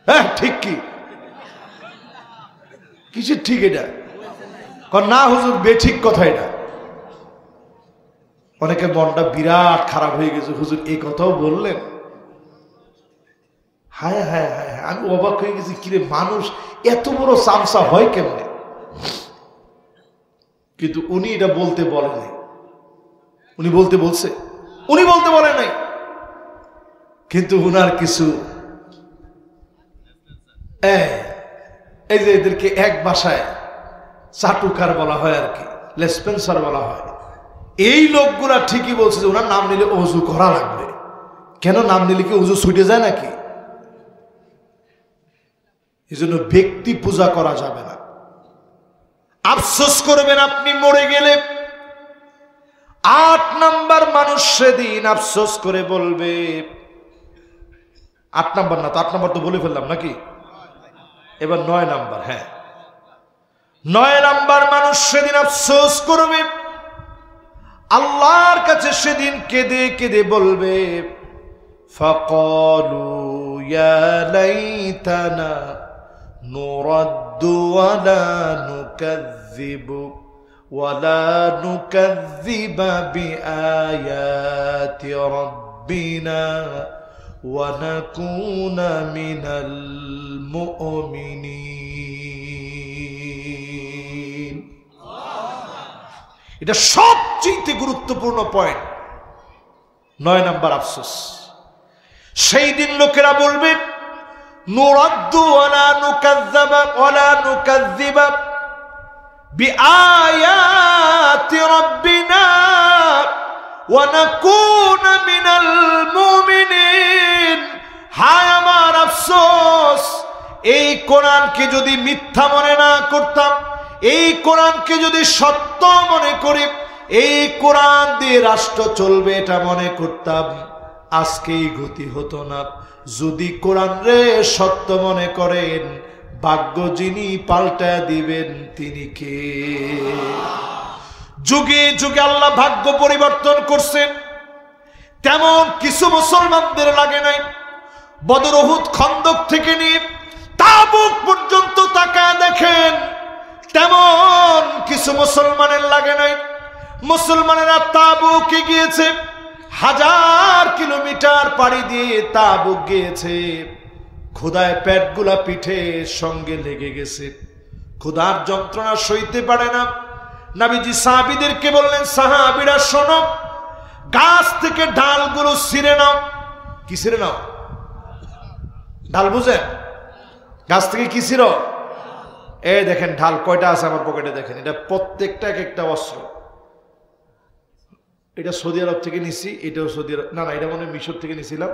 হ্যাঁ ঠিক, কি কিসের ঠিক এটা? না হুজুর বেঠিক কথা এটা। অনেকে মনটা বিরাট খারাপ হয়ে গেছে, হুজুর এই কথাও বললেন। হায় হায় হায়, আমি অবাক হয়ে গেছি, কিরে মানুষ এত বড় চামচা হয় কেমনে? কিন্তু উনি এটা বলতে বলে নাই। উনি বলতে বলছে, উনি বলতে বলে নাই, কিন্তু উনার কিছু এই যে এদেরকে এক ভাষায় চাটুকার বলা হয় আর কি, লেসপেন্সার বলা হয়। এই লোকগুলা ঠিকই বলছে যে ওনার নাম নিলে ওযু করা লাগবে। কেন নাম নিলে কি ওযু ছুটে যায় নাকি? এই জন্য ব্যক্তি পূজা করা যাবে না। আফসোস করবেন আপনি মরে গেলে। 8 নাম্বার মানুষ সেদিন আফসোস করে বলবে, 8 নাম্বার না তো, 8 নাম্বার তো বলে ফেললাম নাকি, এবার 9 নাম্বার। হ্যাঁ, 9 নাম্বার মানুষ সেদিন আফসোস করবে, আল্লাহর কাছে সেদিন কেঁদে কেঁদে বলবে, ফাকালু ইয়া লাইতানা নুরাদ্দু ওয়ালা নুকাযযিবু ওয়ালা নুকাযযিবা বিআয়াতি রাব্বিনা ওয়া নাকুনা মিনাল মুমিনিন। এটা সবচেয়ে গুরুত্বপূর্ণ পয়েন্ট। 9 নাম্বার আফসোস, সেই দিন লোকেরা বলবে নুরাদ্দু ওয়ালা নুকাজ্জাবা ওয়ালা নুকাজ্জিবা বিআয়াতি রাব্বিনা ওয়া নাকুনা মিনাল মুমিনিন। হায় আমার আফসোস, এই কোরআনকে যদি মিথ্যা মনে না করতাম, এই কোরআনকে যদি সত্য মনে করি, এই কোরআন দিয়ে রাষ্ট্র চলবে এটা মনে করতাম, আজকে এই গতি হতো না। যদি কোরআন রে সত্য মনে করেন, ভাগ্য যিনি পাল্টায় দিবেন তিনি কে? যুগে যুগে আল্লাহ ভাগ্য পরিবর্তন করছেন, তেমন কিছু মুসলমানদের লাগে নাই। বদর, উহুদ, খন্দক থেকে নিয়ে তাবুক পর্যন্ত তাকায় দেখেন, তেমন কিছু মুসলমানের লাগে নাই। মুসলমানেরা তাবুকে গিয়েছে, 1000 কিলোমিটার পাড়ি দিয়ে তাবুক গিয়েছে। ক্ষুধায় পেটগুলা পিঠে সঙ্গে লেগে গেছে, ক্ষুধার যন্ত্রণা সইতে পারে না। নবীজি সাহাবীদেরকে বললেন, সাহাবীরা শোনো, গাছ থেকে ডালগুলো ছিঁড়ে নাও। কি ছিঁড়ে নাও? ডাল বুঝেন? গাছ থেকে কি ছিঁড়ো? এই দেখেন ঢাল কয়টা আছে আমার পকেটে, দেখেন এটা প্রত্যেকটা এক একটা অস্ত্র। এটা সৌদি আরব থেকে নিছি, এটাও সৌদি আরব, না এটা মনে হয় মিশর থেকে নিছিলাম,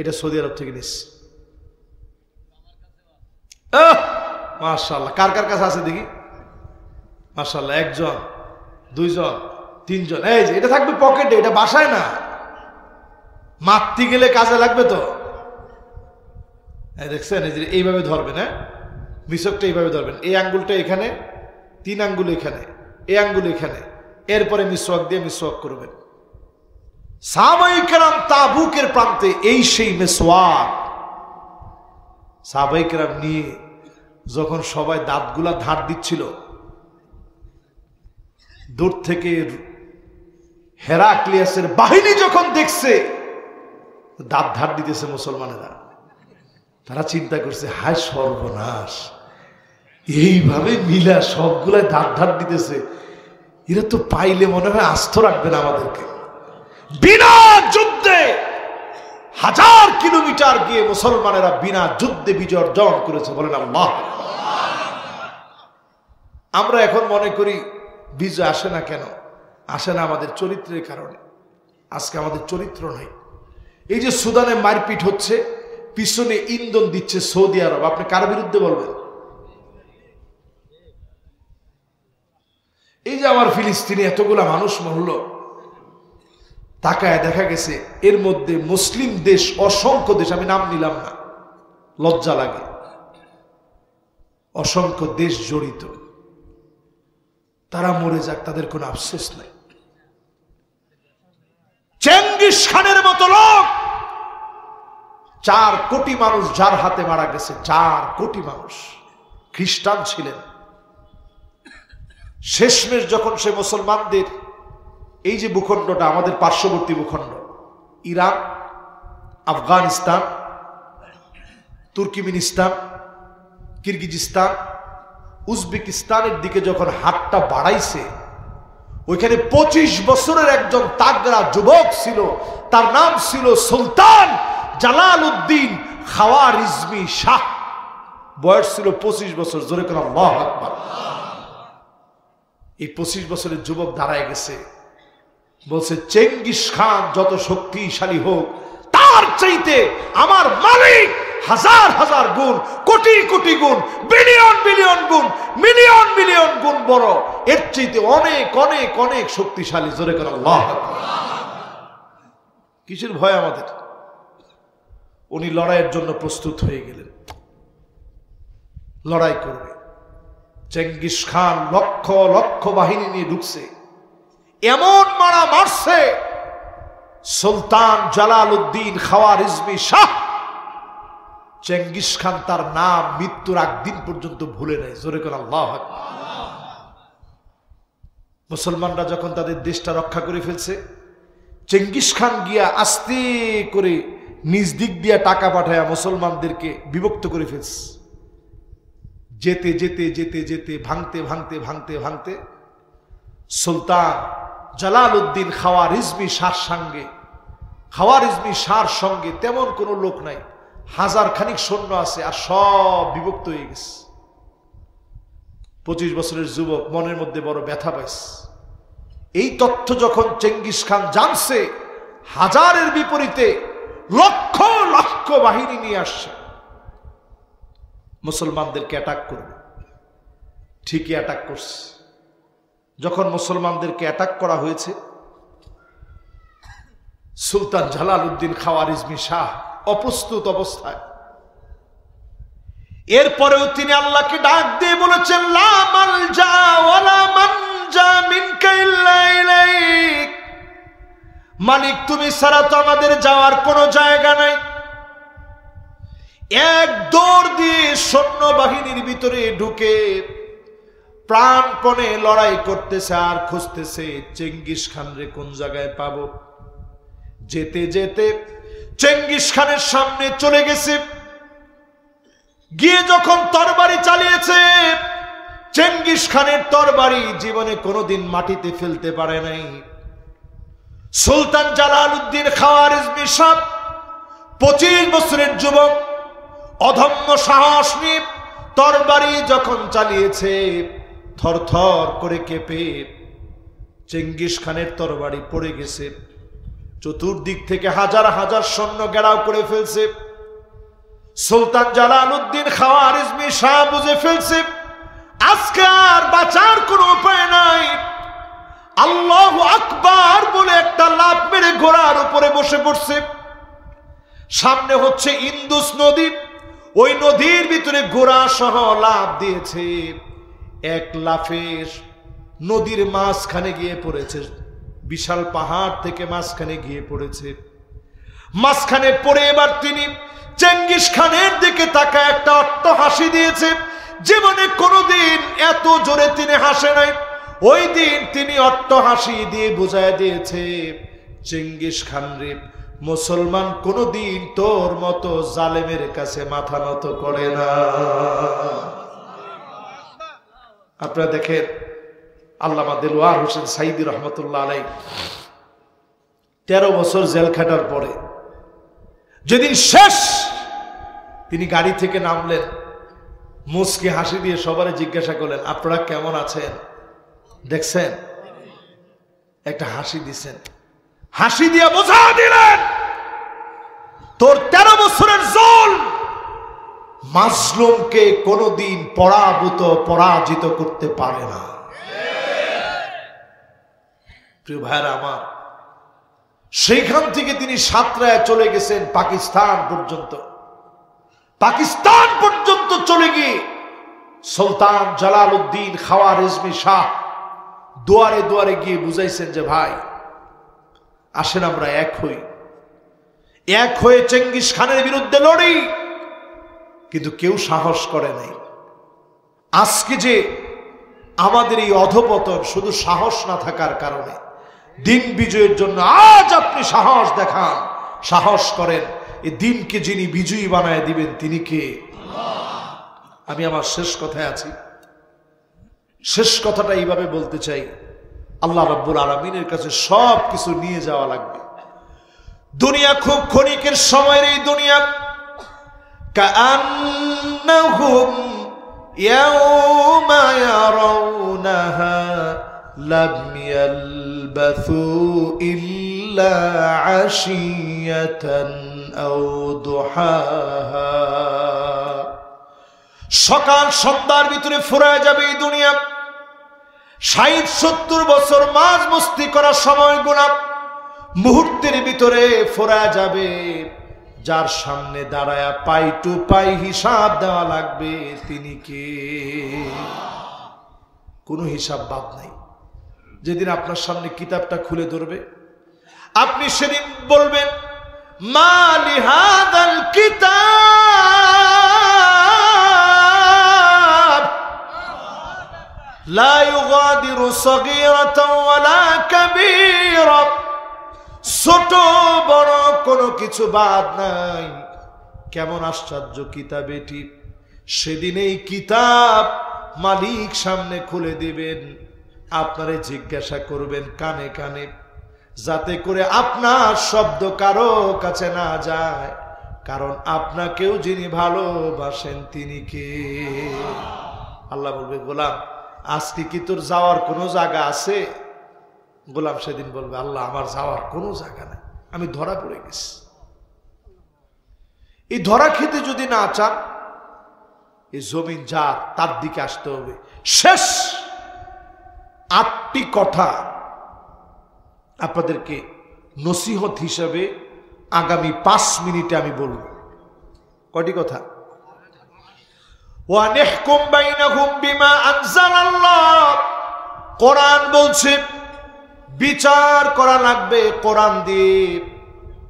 এটা সৌদি আরব থেকে নিচ্ছি। মাশাআল্লাহ, কার কার কাছে আছে দেখি? মাশাআল্লাহ, 1 জন, 2 জন, 3 জন। এই যে এটা থাকবে পকেটে, এটা বাসায় না, মারতে গেলে কাজে লাগবে তো। দেখছেন, এই যে এইভাবে ধরবেন, হ্যাঁ মিশকটা এইভাবে ধরবেন, এই আঙ্গুলটা এখানে, 3 আঙ্গুল এখানে, এই আঙ্গুল এখানে, এরপরে মিসওয়াক দিয়ে মিসওয়াক করবেন। সাহাবায়ে কেরাম তাবুকের প্রান্তে এই সেই মিসওয়াক সাহাবায়ে কেরাম নিয়ে যখন সবাই দাঁতগুলা ধার দিচ্ছিল, দূর থেকে হেরাক্লিয়াসের বাহিনী যখন দেখছে দাঁত ধার দিতেছে মুসলমানেরা, তারা চিন্তা করছে, হায় সর্বনাশ, এইভাবে মিলা সবগুলাই দাঁত ধার দিতেছে, এরা তো পাইলে মনে হয় আস্ত রাখবে না আমাদেরকে। বিনা যুদ্ধে 1000 কিলোমিটার গিয়ে মুসলমানেরা বিনা যুদ্ধে বিজয় অর্জন করেছে, বলেন আল্লাহ। আমরা এখন মনে করি বিজয় আসে না কেন? আসে না আমাদের চরিত্রের কারণে। আজকে আমাদের চরিত্র নাই। এই যে সুদানে মারপিট হচ্ছে, পিছনে ইন্ধন দিচ্ছে সৌদি আরব, আপনি কার বিরুদ্ধে বলবেন? এই যে আমার ফিলিস্তিনে এতগুলা মানুষ মরল, তাকায় দেখা গেছে এর মধ্যে মুসলিম দেশ অসংখ্য দেশ, আমি নাম নিলাম না, লজ্জা লাগে, অসংখ্য দেশ জড়িত। তারা মরে যাক, তাদের কোনো আফসোস নাই। চেঙ্গিস খানের মতো লোক, 4 কোটি মানুষ যার হাতে মারা গেছে, 4 কোটি মানুষ খ্রিস্টান ছিলেন। শেষমেশ যখন সে মুসলমানদের এই যে ভূখণ্ডটা আমাদের পার্শ্ববর্তী ভূখণ্ড, ইরান, আফগানিস্তান, তুর্কিমিনিস্তান, কিরগিজস্তান, উজবেকিস্তানের দিকে যখন হাতটা বাড়াইছে, ওইখানে 25 বছরের একজন তাগড়া যুবক ছিল, তার নাম ছিল সুলতান জালালউদ্দিন খাওয়ারিজমি শাহ। বয়স ছিল 25 বছর। জোরে করে আল্লাহু আকবার। এই 25 বছরের যুবক দাঁড়ায় গেছে, বলছে, চেঙ্গিস খান যত শক্তিশালী হোক, তার চাইতে আমার মালিক 1000 হাজার গুণ, কোটি কোটি গুণ, বিলিয়ন বিলিয়ন গুণ, মিলিয়ন মিলিয়ন গুণ বড়, এর চাইতে অনেক অনেক অনেক শক্তিশালী। জোরে করে আল্লাহু আকবার। কিসের ভয় আমাদের? উনি লড়াইয়ের জন্য প্রস্তুত হয়ে গেলেন, লড়াই করবে। চেঙ্গিস খান লক্ষ লক্ষ বাহিনী নিয়ে ঢুকছে, এমন মারা মারছে, Sultan Jalaluddin Khwarazmi Shah, Genghis Khan তার নাম মৃত্যুর আগ দিন পর্যন্ত ভুলে নাই। জোরে করে আল্লাহু আকবার। মুসলমানরা যখন তাদের দেশটা রক্ষা করে ফেলছে, চেঙ্গিস খান গিয়া আস্তে করে নিজ দিক দিয়া টাকা পাঠায়া মুসলমানদেরকে বিভক্ত করে ফেলছে। যেতে যেতে যেতে যেতে ভাঙতে ভাঙতে ভাঙতে ভাঙতে সুলতান জালালউদ্দিন খাওয়ারিজমি শাহর সঙ্গে তেমন কোনো লোক নাই, 1000 খানিক সৈন্য আছে, আর সব বিভক্ত হয়ে গেছে। 25 বছরের যুবক মনের মধ্যে বড় ব্যথা পাইছে। এই তথ্য যখন চেঙ্গিস খান জানছে, 1000-এর বিপরীতে লক্ষ লক্ষ বাহিনী নিয়ে আসছে মুসলমানদেরকে অ্যাটাক করবে। ঠিকই অ্যাটাক করছে। যখন মুসলমানদেরকে অ্যাটাক করা হয়েছে, সুলতান জালালউদ্দিন খাওয়ারিজমি শাহ অপ্রস্তুত অবস্থায়, এরপরেও তিনি আল্লাহকে ডাক দিয়ে বলেছেন, লা মালজা ওয়ালা মানজা মিনকা ইল্লা ইলাইক, মালিক তুমি ছাড়া তো আমাদের যাওয়ার কোনো জায়গা নাই। এক দৌড় দিয়ে সৈন্য বাহিনীর ভিতরে ঢুকে প্রাণপণে লড়াই করতেছে আর খুঁজতেছে চেঙ্গিস খান রে কোন জায়গায় পাবো। যেতে যেতে চেঙ্গিস খানের সামনে চলে গেছে, গিয়ে যখন তরবারি চালিয়েছে, চেঙ্গিস খানের তরবারি জীবনে কোনোদিন মাটিতে ফেলতে পারে নাই। সুলতান জালালউদ্দিন খাওয়ারিজমি শাহ 25 বছরের যুবক, অধম্য সাহস নিয়ে তরবারি যখন চালিয়েছে, থরথর করে কেঁপে চেঙ্গিস খানের তরবারি পড়ে গেছে। চতুর্দিক থেকে হাজার হাজার সৈন্য ঘেরাও করে ফেলছে। সুলতান জালালউদ্দিন খাওয়ারিজমি শাহ বুঝে ফেলছে আজকে আর বাঁচার কোনো উপায় নাই। আল্লাহু আকবার বলে একটা লাফ মেরে ঘোড়ার উপরে বসে পড়ছে। সামনে হচ্ছে ইন্দুস নদী, ওই নদীর ভিতরে ঘোড়া সহ লাফ দিয়েছে। এক লাফে নদীর মাঝখানে গিয়ে পড়েছে, বিশাল পাহাড় থেকে মাঝখানে গিয়ে পড়েছে। মাঝখানে পড়ে এবার তিনি চেঙ্গিস খানের দিকে তাকায় একটা অট্ট হাসি দিয়েছে। জীবনে কোনোদিন এত জোরে তিনি হাসে নাই। ওই দিন তিনি অট্ট হাসি দিয়ে বুঝায় দিয়েছে, চেঙ্গিস খান রে, মুসলমান কোনোদিন তোর মতো জালেমের কাছে মাথা নত করে না। আপনারা দেখেন, আল্লামা দেলোয়ার হোসেন সাইদি রহমতুল্লাহ আলাইহি 13 বছর জেল খাটার পরে যেদিন শেষ তিনি গাড়ি থেকে নামলেন, মুচকি হাসি দিয়ে সবারে জিজ্ঞাসা করলেন, আপনারা কেমন আছেন? দেখছেন, একটা হাসি দিছেন, হাসি দিয়ে বোঝা দিলেন তোর 13 বছরের জুলম মাজলুমকে কোনোদিন পরাজিত করতে পারে না। প্রিয় ভাইরা আমার, সেইখান থেকে তিনি সাতরায় চলে গেছেন পাকিস্তান পর্যন্ত চলে গিয়ে সুলতান জালালউদ্দিন খাওয়ারিজমি শাহ দুয়ারে দুয়ারে গিয়ে বুঝাইছেন যে ভাই আসেন আমরা এক হয়ে চেঙ্গিস খানের বিরুদ্ধে লড়ি। কিন্তু কেউ সাহস করে নাই। আজকে যে আমাদের এই অধপতন শুধু সাহস না থাকার কারণে, দিন বিজয়ের জন্য আজ আপনি সাহস দেখান, সাহস করেন, এই দিনকে যিনি বিজয়ী বানায় দিবেন তিনি কে? আমি আমার শেষ কথায় আছি। শেষ কথাটা এইভাবে বলতে চাই, আল্লাহ রাব্বুল আলামিনের কাছে সব কিছু নিয়ে যাওয়া লাগবে। দুনিয়া খুব ক্ষণিকের সময়ের এই দুনিয়া, কাআন্নাহুম ইয়াওমা ইয়ারাউনাহা লাম ইয়ালবাথু ইল্লা আশিয়াতান আও দুহাহা। সকাল সন্ধ্যার ভিতরে ফুরায় যাবে এই দুনিয়া। 60-70 বছর মাঝ মস্তি করার সময়গুলো মুহূর্তের ভিতরে ফুরায় যাবে। যার সামনে দাঁড়ায়া পাই টু পাই হিসাব দেওয়া লাগবে তিনি কে? কোনো হিসাব বাদ নাই। যেদিন আপনার সামনে কিতাবটা খুলে ধরবে, আপনি সেদিন বলবেন, মা লিহাদাল কিতাব লা ইউগাদিরু সগীরাতান ওয়ালা কাবীরা। ছোট বড় কোনো কিছু বাদ নাই। কেমন আশ্চর্য কিতাব এটি! সেদিন এই কিতাব মালিক সামনে খুলে দিবেন, আপনারে জিজ্ঞাসা করবেন কানে কানে, যাতে করে আপনার শব্দ কারো কাছে না যায়, কারণ আপনাকেও যিনি ভালোবাসেন তিনি কে? আল্লাহ বলবে, গোলাম আজকে কি তোর যাওয়ার কোনো জায়গা আছে? গোলাম সেদিন বলবে, আল্লাহ আমার যাওয়ার কোনো জায়গা নেই, আমি ধরা পড়ে গেছি। এই ধরা খেতে যদি না চান, এই জমিন যার তার দিকে আসতে হবে। শেষ 8টি কথা আপনাদেরকে নসিহত হিসাবে আগামী 5 মিনিটে আমি বলব। কয়টি কথা? ওয়া নাহকুম বাইনাহুম বিমা আনজালাল্লাহ, কোরআন বলছে বিচার করা লাগবে কোরআন দিয়ে।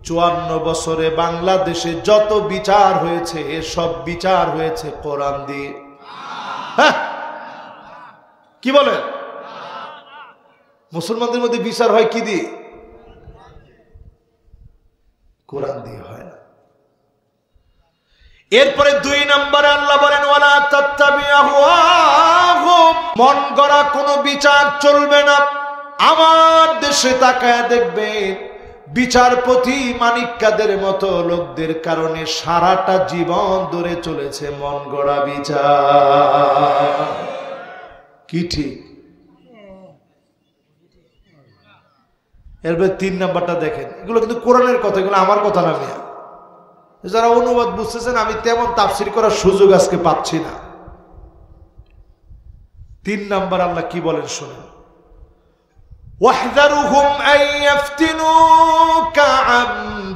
54 বছরে বাংলাদেশে যত বিচার হয়েছে সব বিচার হয়েছে কোরআন দিয়ে। হ্যাঁ, কি বলেন? মুসলমানদের মধ্যে বিচার হয় কি দিয়ে? কোরআন দিয়ে হয় না। এরপরে 2 নম্বরে আল্লাহ বলেন, ওয়ালা তাত্তাবিউ আহওয়াহুম, মন গড়া কোনো বিচার চলবে না। আমার দেশে তাকায় দেখবেন বিচারপতি মানিক্কাদের মতো লোকদের কারণে সারাটা জীবন ধরে চলেছে মন গড়া বিচার। কি ঠিক? এরপরে 3 নাম্বারটা দেখেন, এগুলো কিন্তু কোরআনের কথা, এগুলো আমার কথা না মিয়া। যারা অনুবাদ বুঝতেছেন, আমি তেমন তাফসীর করার সুযোগ আজকে পাচ্ছি না। 3 নাম্বার আল্লাহ কি বলেন শুনুন, ওয়াহযারুহুম আন ইফতিনুকা আন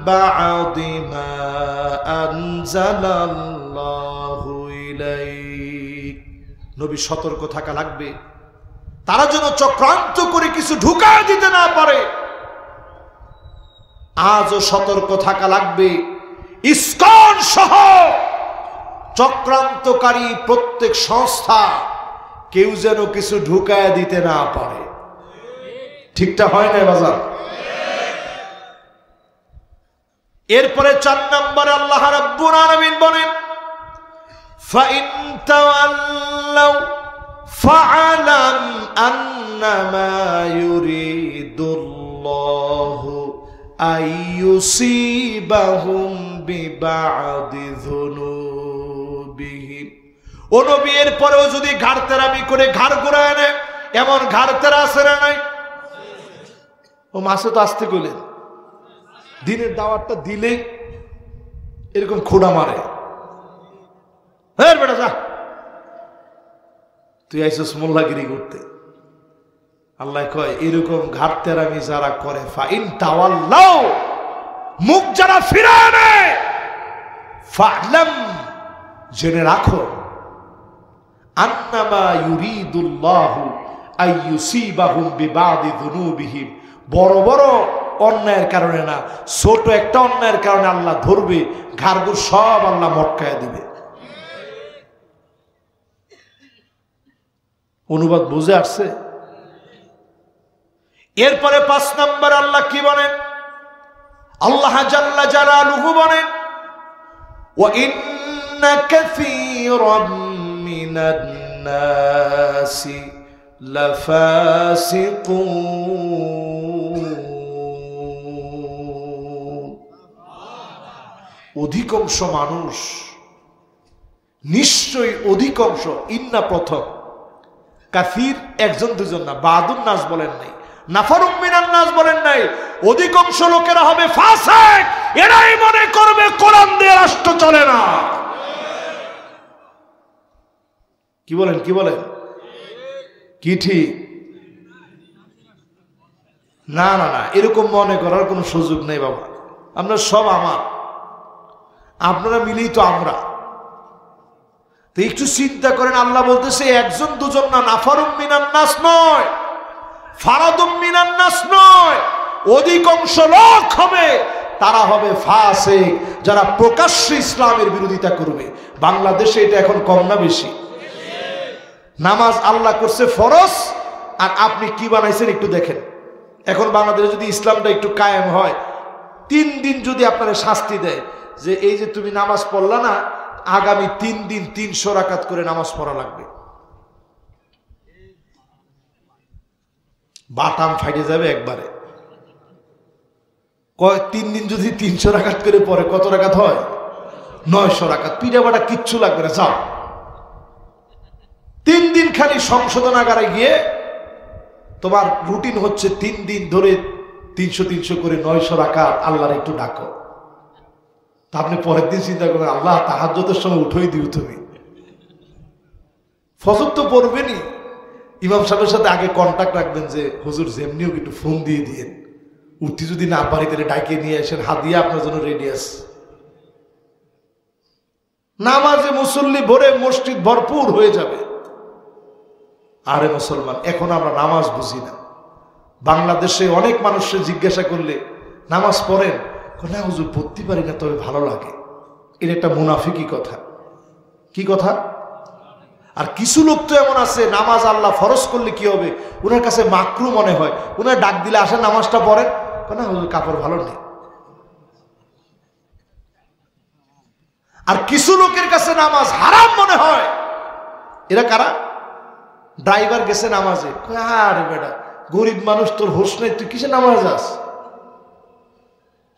বা'দি মা আনজালাল্লাহু ইলাইক। নবী সতর্ক থাকা লাগবে, তারা যেন চক্রান্ত করে কিছু ঢুকায় দিতে না পারে। আজও সতর্ক থাকা লাগবে, ইসকন সহ চক্রান্তকারী প্রত্যেক সংস্থা কেউ যেন কিছু ঢুকায় দিতে না পারে। ঠিকটা হয় না বাজার? এরপরে 4 নম্বরে আল্লাহ রাব্বুল আলামিন বলেন, ফাইন তাওয়াল্লাউ ফাআলাম আন্নামা ইউরিদুল্লাহু আইয়ুসিবাহুম বিবাদি যুনুবিহিম। ও নবী, এর পরেও যদি ঘাড়তেরামি করে ঘাড় ঘুরায় নেয়, এমন ঘাড়তেরা আছে না নাই? ও মাসে তো আসতে গেলেন, দিনের দাওয়াতটা দিলে এরকম খোঁড়া মারে, হ্যাঁ বেটা যা, তুই আইসস মোল্লাগিরি করতে। আল্লাহ কয়, এরকম ঘাটতেরামি যারা করে, ফাইন তাওয়াল্লাউ, মুখ যারা ফিরায় নেয়, ফা'লাম, জেনে রাখো, আন্নামা ইউরিদুল্লাহু আইয়ুসিবাহুম বিবাদি যুনুবিহিম, বড় বড় অন্যায়ের কারণে না, ছোট একটা অন্যায়ের কারণে আল্লাহ ধরবে, ঘাড়গুড় সব আল্লাহ মটকায়া দিবে। অনুবাদ বুঝে আসছে? এরপরে 5 নম্বর আল্লাহ কি বলেন? আল্লাহ জাল্লা জালালুহু বলেন, ওয়া ইন্না কাসীরাম মিনান নাসি লাফাসিকুন, অধিকাংশ মানুষ, নিশ্চয়ই অধিকাংশ, ইন্না প্রথম, কাসীর একজন দুজন না, বাদুন নাস বলেন নাই, নাফারুম মিনান নাস বলেন নাই, অধিকাংশ লোকেরা হবে ফাসিক। এরাই মনে করবে কোরআন দিয়ে রাষ্ট্র চলে না। কি বলেন? কি বলেন? কি ঠিক? না না না, এরকম মনে করার কোনো সুযোগ নেই বাবা। আমরা সব আমার, আপনারা মিলেই তো আমরা। তো একটু চিন্তা করেন, আল্লাহ বলতেছে একজন দুজন না, নাফারুম মিনান নাস নয়, ফারাদুম মিনান নাস নয়, অধিকাংশ লোক হবে, তারা হবে ফাসিক, যারা প্রকাশ্যে ইসলামের বিরোধিতা করবে। বাংলাদেশে এটা এখন কম না বেশি? নামাজ আল্লাহ করছে ফরজ, আর আপনি কি বানাইছেন একটু দেখেন। এখন বাংলাদেশে যদি ইসলামটা একটু কায়েম হয়, 3 দিন যদি আপনারা শাস্তি দেয় যে এই যে তুমি নামাজ পড়লা না, আগামী 3 দিন 300 রাকাত করে নামাজ পড়া লাগবে, বাটাম ফাইটে যাবে একবারে। 3 দিন যদি 300 রাকাত করে পরে কত রাকাত হয়? 900 রাকাত। পিঠা বাটা কিচ্ছু লাগবে না, যাও 3 দিন খালি সংশোধনাগারে গিয়ে তোমার রুটিন হচ্ছে 3 দিন ধরে 300 করে 900 রাকাত আল্লাহর একটু ডাকো। তা আপনি পরের দিন চিন্তা করেন আল্লাহ তাহাজ্জুদের সময় উঠেই দিও তুমি। ফজর তো পড়বেনই, ইমাম সাহেবের সাথে আগে কন্টাক্ট রাখবেন যে হুজুর যেমনিও একটু ফোন দিয়ে দিয়েন, উঠতে যদি না পারি তাহলে ডাকে নিয়ে আসেন, হাদিয়া আপনার জন্য রেডি আছে। নামাজে মুসল্লি ভরে মসজিদ ভরপুর হয়ে যাবে। আরে মুসলমান, এখন আমরা নামাজ বুঝি না। বাংলাদেশে অনেক মানুষকে জিজ্ঞাসা করলে নামাজ পড়েন, না হুজুর পড়তে পারি না, তবে ভালো লাগে। এর একটা মুনাফিকি কথা। কি কথা? আর কিছু লোক তো এমন আছে নামাজ আল্লাহ ফরজ করলে কি হবে ওনার কাছে মাকরু মনে হয়, ওনার ডাক দিলে আসেন নামাজটা পড়েন, না হুজুর কাপড় ভালো নেই। আর কিছু লোকের কাছে নামাজ হারাম মনে হয়। এরা কারা? ড্রাইভার গেছে নামাজে, আরে বেটা গরিব মানুষ, তোর হোশ নেই, তুই কিসে নামাজ যাস?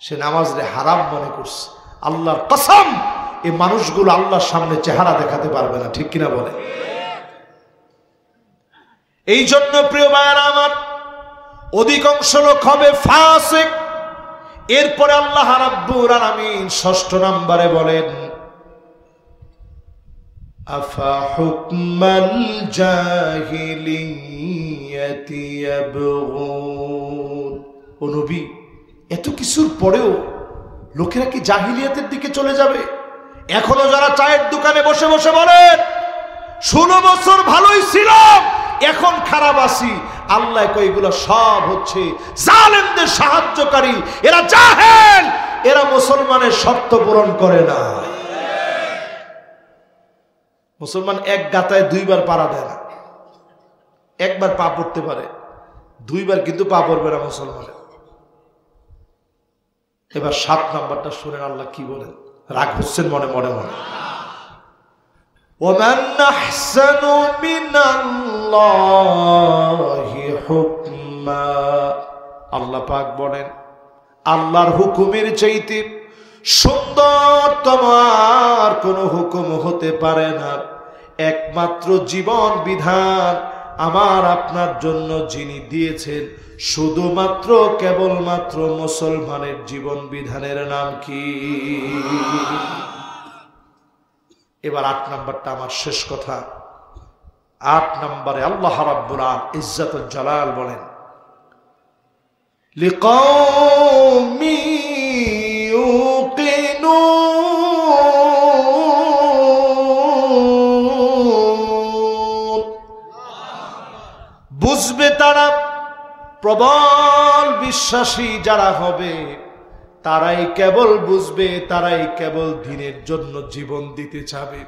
সে নামাজ রে হারাম মনে করছে। আল্লাহর কসম, এই মানুষগুলো আল্লাহর সামনে চেহারা দেখাতে পারবে না, ঠিক কিনা বলে? এই জন্য প্রিয় ভাইরা আমার, অধিকাংশ লোক হবে ফাসিক। এরপরে আল্লাহ রাব্বুল আলামিন 6 নম্বরে বলেন আফা হুকমাল জাহিলিয়াতি ইয়াবগুন। ও নবী, এত কিছুর পরেও লোকেরা কি জাহিলিয়াতের দিকে চলে যাবে? এখনো যারা চায়ের দোকানে বসে বসে বলেন 16 বছর ভালোই ছিলাম, এখন খারাপ আছি, আল্লাহ কই এগুলো সব হচ্ছে জালেমদের সাহায্যকারী। এরা জাহেল, এরা মুসলমানের শর্ত পূরণ করে না। মুসলমান এক গাতায় 2 বার পাড়া দেয় না। একবার পা পড়তে পারে, 2 বার কিন্তু পা পড়বে না মুসলমানের। এবার 7 নাম্বারটা শুনেন আল্লাহ কি বলেন। রাগ হচ্ছেন মনে মনে মনে। وَمَنْ أَحْسَنُ مِنَ اللَّهِ حُكْمًا। আল্লাহ পাক বলেন আল্লাহর হুকুমের চাইতে সুন্দরতম আর কোনো হুকুম হতে পারে না। একমাত্র জীবন বিধান আমার আপনার জন্য যিনি দিয়েছেন, শুধুমাত্র কেবলমাত্র মুসলমানের জীবন বিধানের নাম কি? এবার 8 নাম্বারটা আমার শেষ কথা। 8 নম্বরে আল্লাহ রাব্বুল ইজ্জাতুল জালাল বলেন লিকাওমি ইউকিনুন। বুঝবে তারা, প্রবল বিশ্বাসী যারা হবে তারাই কেবল বুঝবে, তারাই কেবল দিনের জন্য জীবন দিতে চাবে।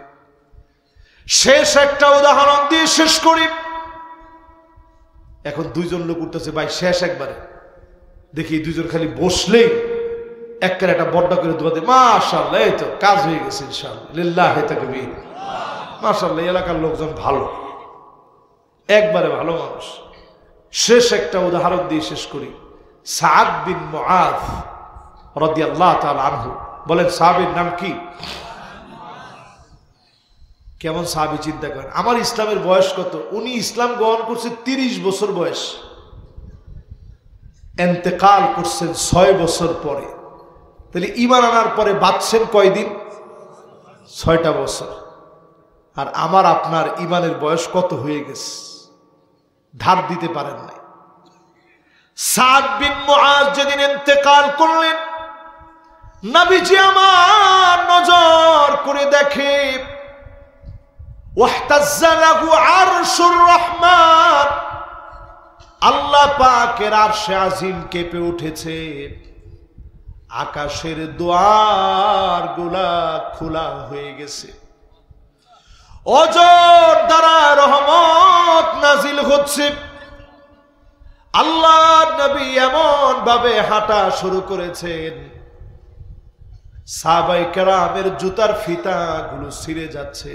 শেষ একটা উদাহরণ দিয়ে শেষ করি। এখন 2 জন লোক উঠতেছে, ভাই শেষ একবারে দেখি 2 জন খালি বসলেই একটা বড্ড করে দোয়া দেয়, মাশাআল্লাহ এই তো কাজ হয়ে গেছে ইনশাআল্লাহ, লিল্লাহি তাকবীর, মাশাআল্লাহ এলাকার লোকজন ভালো, একবারে ভালো মানুষ। শেষ একটা উদাহরণ দিয়ে শেষ করি। সাদ বিন মুআয রাদিয়াল্লাহু তাআলা আনহু, বলেন সাহাবীর নাম কি? কেমন সাহাবী চিন্তা করেন। আমার ইসলামের বয়স কত? উনি ইসলাম গ্রহণ করছে 30 বছর বয়স, ইন্তেকাল করছেন 6 বছর পরে। তাহলে ঈমান আনার পরে বাঁচছেন কয়দিন? 6টা বছর। আর আমার আপনার ঈমানের বয়স কত হয়ে গেছে, ধার দিতে পারেন নাই। সাদ বিন মুআয যেদিন ইন্তেকাল করলেন, নবীজি আমার নজর করে দেখে ওয়াহতাজ্জা লাহু আরশুর রহমান, আল্লাহ পাকের আরশে আজিম কেঁপে উঠেছে, আকাশের দুয়ারগুলা খোলা হয়ে গেছে, অজর দ্বারা রহমত নাজিল হচ্ছে। আল্লাহর নবী এমন ভাবে হাঁটা শুরু করেছেন, সাহাবায়ে কেরামের জুতার ফিতাগুলো ছিঁড়ে যাচ্ছে।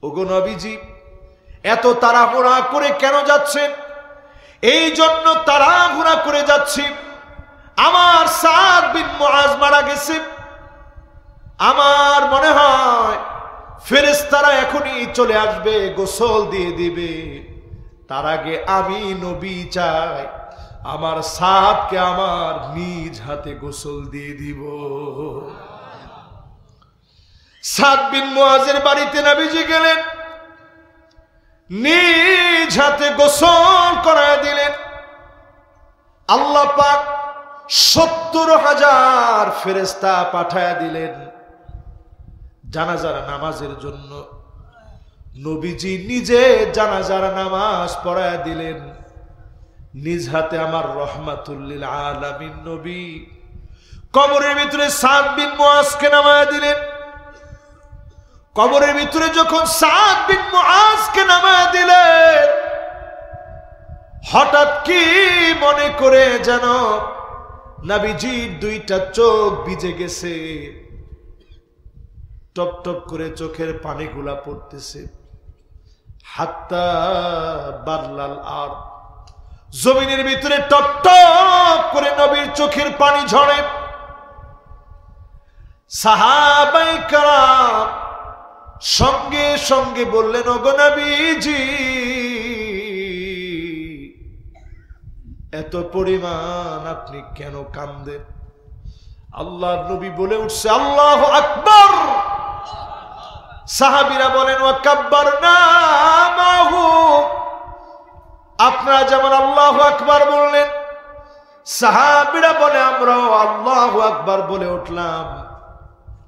ওগো নবীজি, এত তাড়াহুড়া করে কেন যাচ্ছেন? এই জন্য তাড়াহুড়া করে যাচ্ছি। আমার সাদ বিন মুআজ মারা গেছে। আমার মনে হয় ফেরেশতারা এখনই চলে আসবে, গোসল দিয়ে দিবে। তার আগে আমি নবী চাই আমার সাদকে আমার নিজ হাতে গোসল দিয়ে দিব। সাদ বিন মুআজের বাড়িতে নবীজি গেলেন, নিজ হাতে গোসল করায় দিলেন। আল্লাহ পাক 70,000 ফেরেশতা পাঠায়া দিলেন জানাজার নামাজের জন্য। নবীজি নিজে জানাজার নামাজ পড়ায়া দিলেন নিজ হাতে। আমার রহমাতুল লিল আলামিন নবী কবরের ভিতরে সাদ বিন মুআজকে নামায়া দিলেন। কবরের ভিতরে যখন সাদ বিন মুআজকে নামায়া দিলেন, হঠাৎ কি মনে করে যেন নবীজির দুইটা চোখ ভিজে গেছে, টপ টপ করে চোখের পানিগুলা পড়তেছে। হাত্তা বাল্লাল আর, জমিনের ভিতরে টপ টপ করে নবীর চোখের পানি ঝরে। সাহাবায়ে কেরাম সঙ্গে সঙ্গে বললেন, ওগো নবীজি, এত পরিমাণ আপনি কেন কাঁদেন? আল্লাহর নবী বলে উঠছে, আল্লাহু আকবার। সাহাবীরা বলেন, ওয়া কাব্বারনা মাহু। আপনারা যেমন আল্লাহু আকবার বললেন, সাহাবীরা বলে আমরাও আল্লাহু আকবার বলে উঠলাম।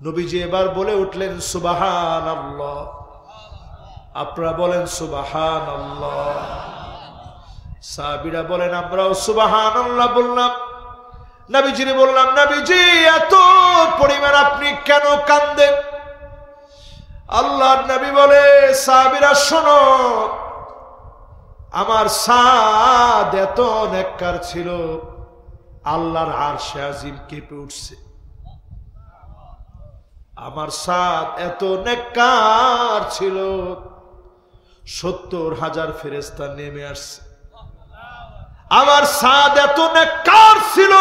নবীজি এবার বলে উঠলেন সুবহানাল্লাহ। আপনারা বলেন সুবহানাল্লাহ। সাহাবীরা বলেন আমরাও সুবহানাল্লাহ বললাম। নবীজিরে বললাম, নবীজি এত পরিমাণ আপনি কেন কাঁদেন? আল্লাহর নবী বলে, সাহাবীরা শোনো, আমার সাদ এত নেককার ছিল, আল্লাহর আরশে আজিম কেঁপে উঠছে। আমার সাদ এত নেককার ছিল, 70,000 ফেরেশতা নেমে আসছে। আমার সাদ এত নেককার ছিল,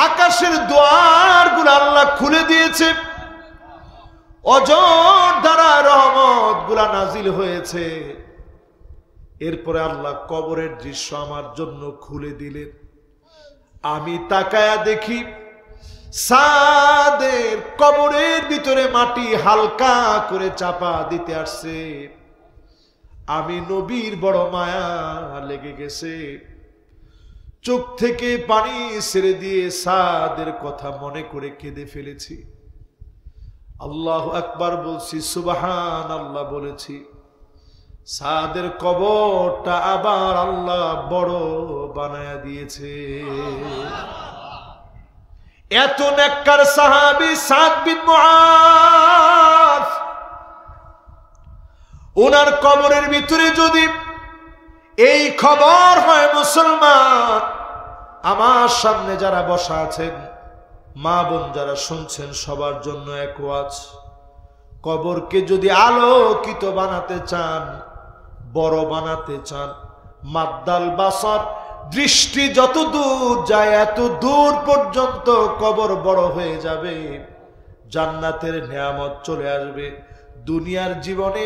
আকাশের দুয়ারগুলো আল্লাহ খুলে দিয়েছে, অজর দ্বারা রহমত গুলা নাজিল হয়েছে। এরপরে আল্লাহ কবরের দৃশ্য আমার জন্য খুলে দিলেন। আমি তাকায়া দেখি সাদের কবরের ভিতরে মাটি হালকা করে চাপা দিতে আসছে। আমি নবীর বড় মায়া লেগে গেছে, চোখ থেকে পানি ছেড়ে দিয়ে সাদের কথা মনে করে কেঁদে ফেলেছি। আল্লাহু আকবার বলছি, সুবহানাল্লাহ বলেছি। সাদের কবরটা আবার আল্লাহ বড় বানায়া দিয়েছে। এত নেককার সাহাবী সাদ বিন মুআজ, ওনার কবরের ভিতরে যদি এই খবর হয় মুসলমান, আমার সামনে যারা বসা আছেন, মা বোন যারা শুনছেন, সবার জন্য এক ওয়াজ। কবরকে যদি আলোকিত বানাতে চান, বড় বানাতে চান, মাদ্দাল বাসার, দৃষ্টি যত দূর যায় এত দূর পর্যন্ত কবর বড় হয়ে যাবে, জান্নাতের নিয়ামত চলে আসবে। দুনিয়ার জীবনে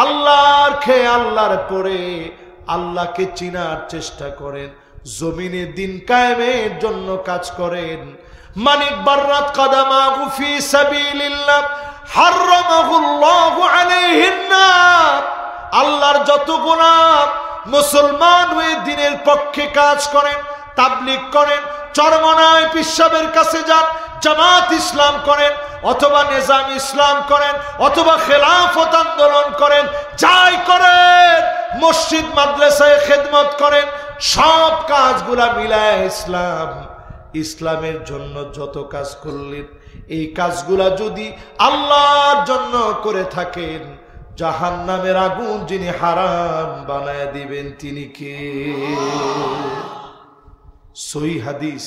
আল্লাহর খেয়ে আল্লাহর পরে আল্লাহকে চিনার চেষ্টা করেন, জমিনে দিন কায়েমের জন্য কাজ করেন। মানিক বাররাত কদমাহু ফি সাবিলিল্লাহ হারামাহুল্লাহু আলাইহিন নার। আল্লাহর যত গোলাম মুসলমান হয়ে দিনের পক্ষে কাজ করেন, তাবলীগ করেন, চরমনায় পিসাবের কাছে যান, জামাত ইসলাম করেন, অথবা নিজাম ইসলাম করেন, অথবা খেলাফত আন্দোলন করেন, যাই করেন, মসজিদ মাদ্রাসায় খেদমত করেন, সব কাজগুলা মিলায় ইসলাম। ইসলামের জন্য যত কাজ করলেন, এই কাজগুলা যদি আল্লাহর জন্য করে থাকেন, জাহান্নামের আগুন যিনি হারাম বানায় দিবেন তিনি কে? সহিহ হাদিস।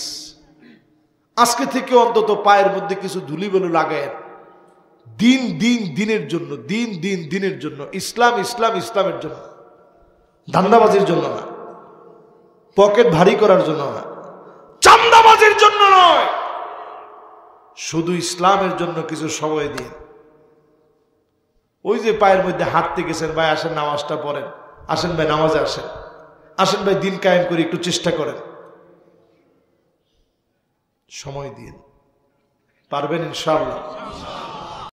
আজকে থেকে অন্তত পায়ের মধ্যে কিছু ধুলিবালু লাগায়, দিন দিন দিনের জন্য, দিন দিন দিনের জন্য, ইসলাম ইসলাম ইসলামের জন্য। ধান্দাবাজির জন্য না, পকেট ভারী করার জন্য না, চান্দাবাজির জন্য নয়, শুধু ইসলামের জন্য কিছু সময় দিন। ওই যে পায়ের মধ্যে হাঁটতে গেছেন, ভাই আসেন নামাজটা পড়েন, আসেন ভাই নামাজে আসেন, আসেন ভাই দিন কায়েম করে একটু চেষ্টা করেন, সময় দিন, পারবেন ইনশাআল্লাহ।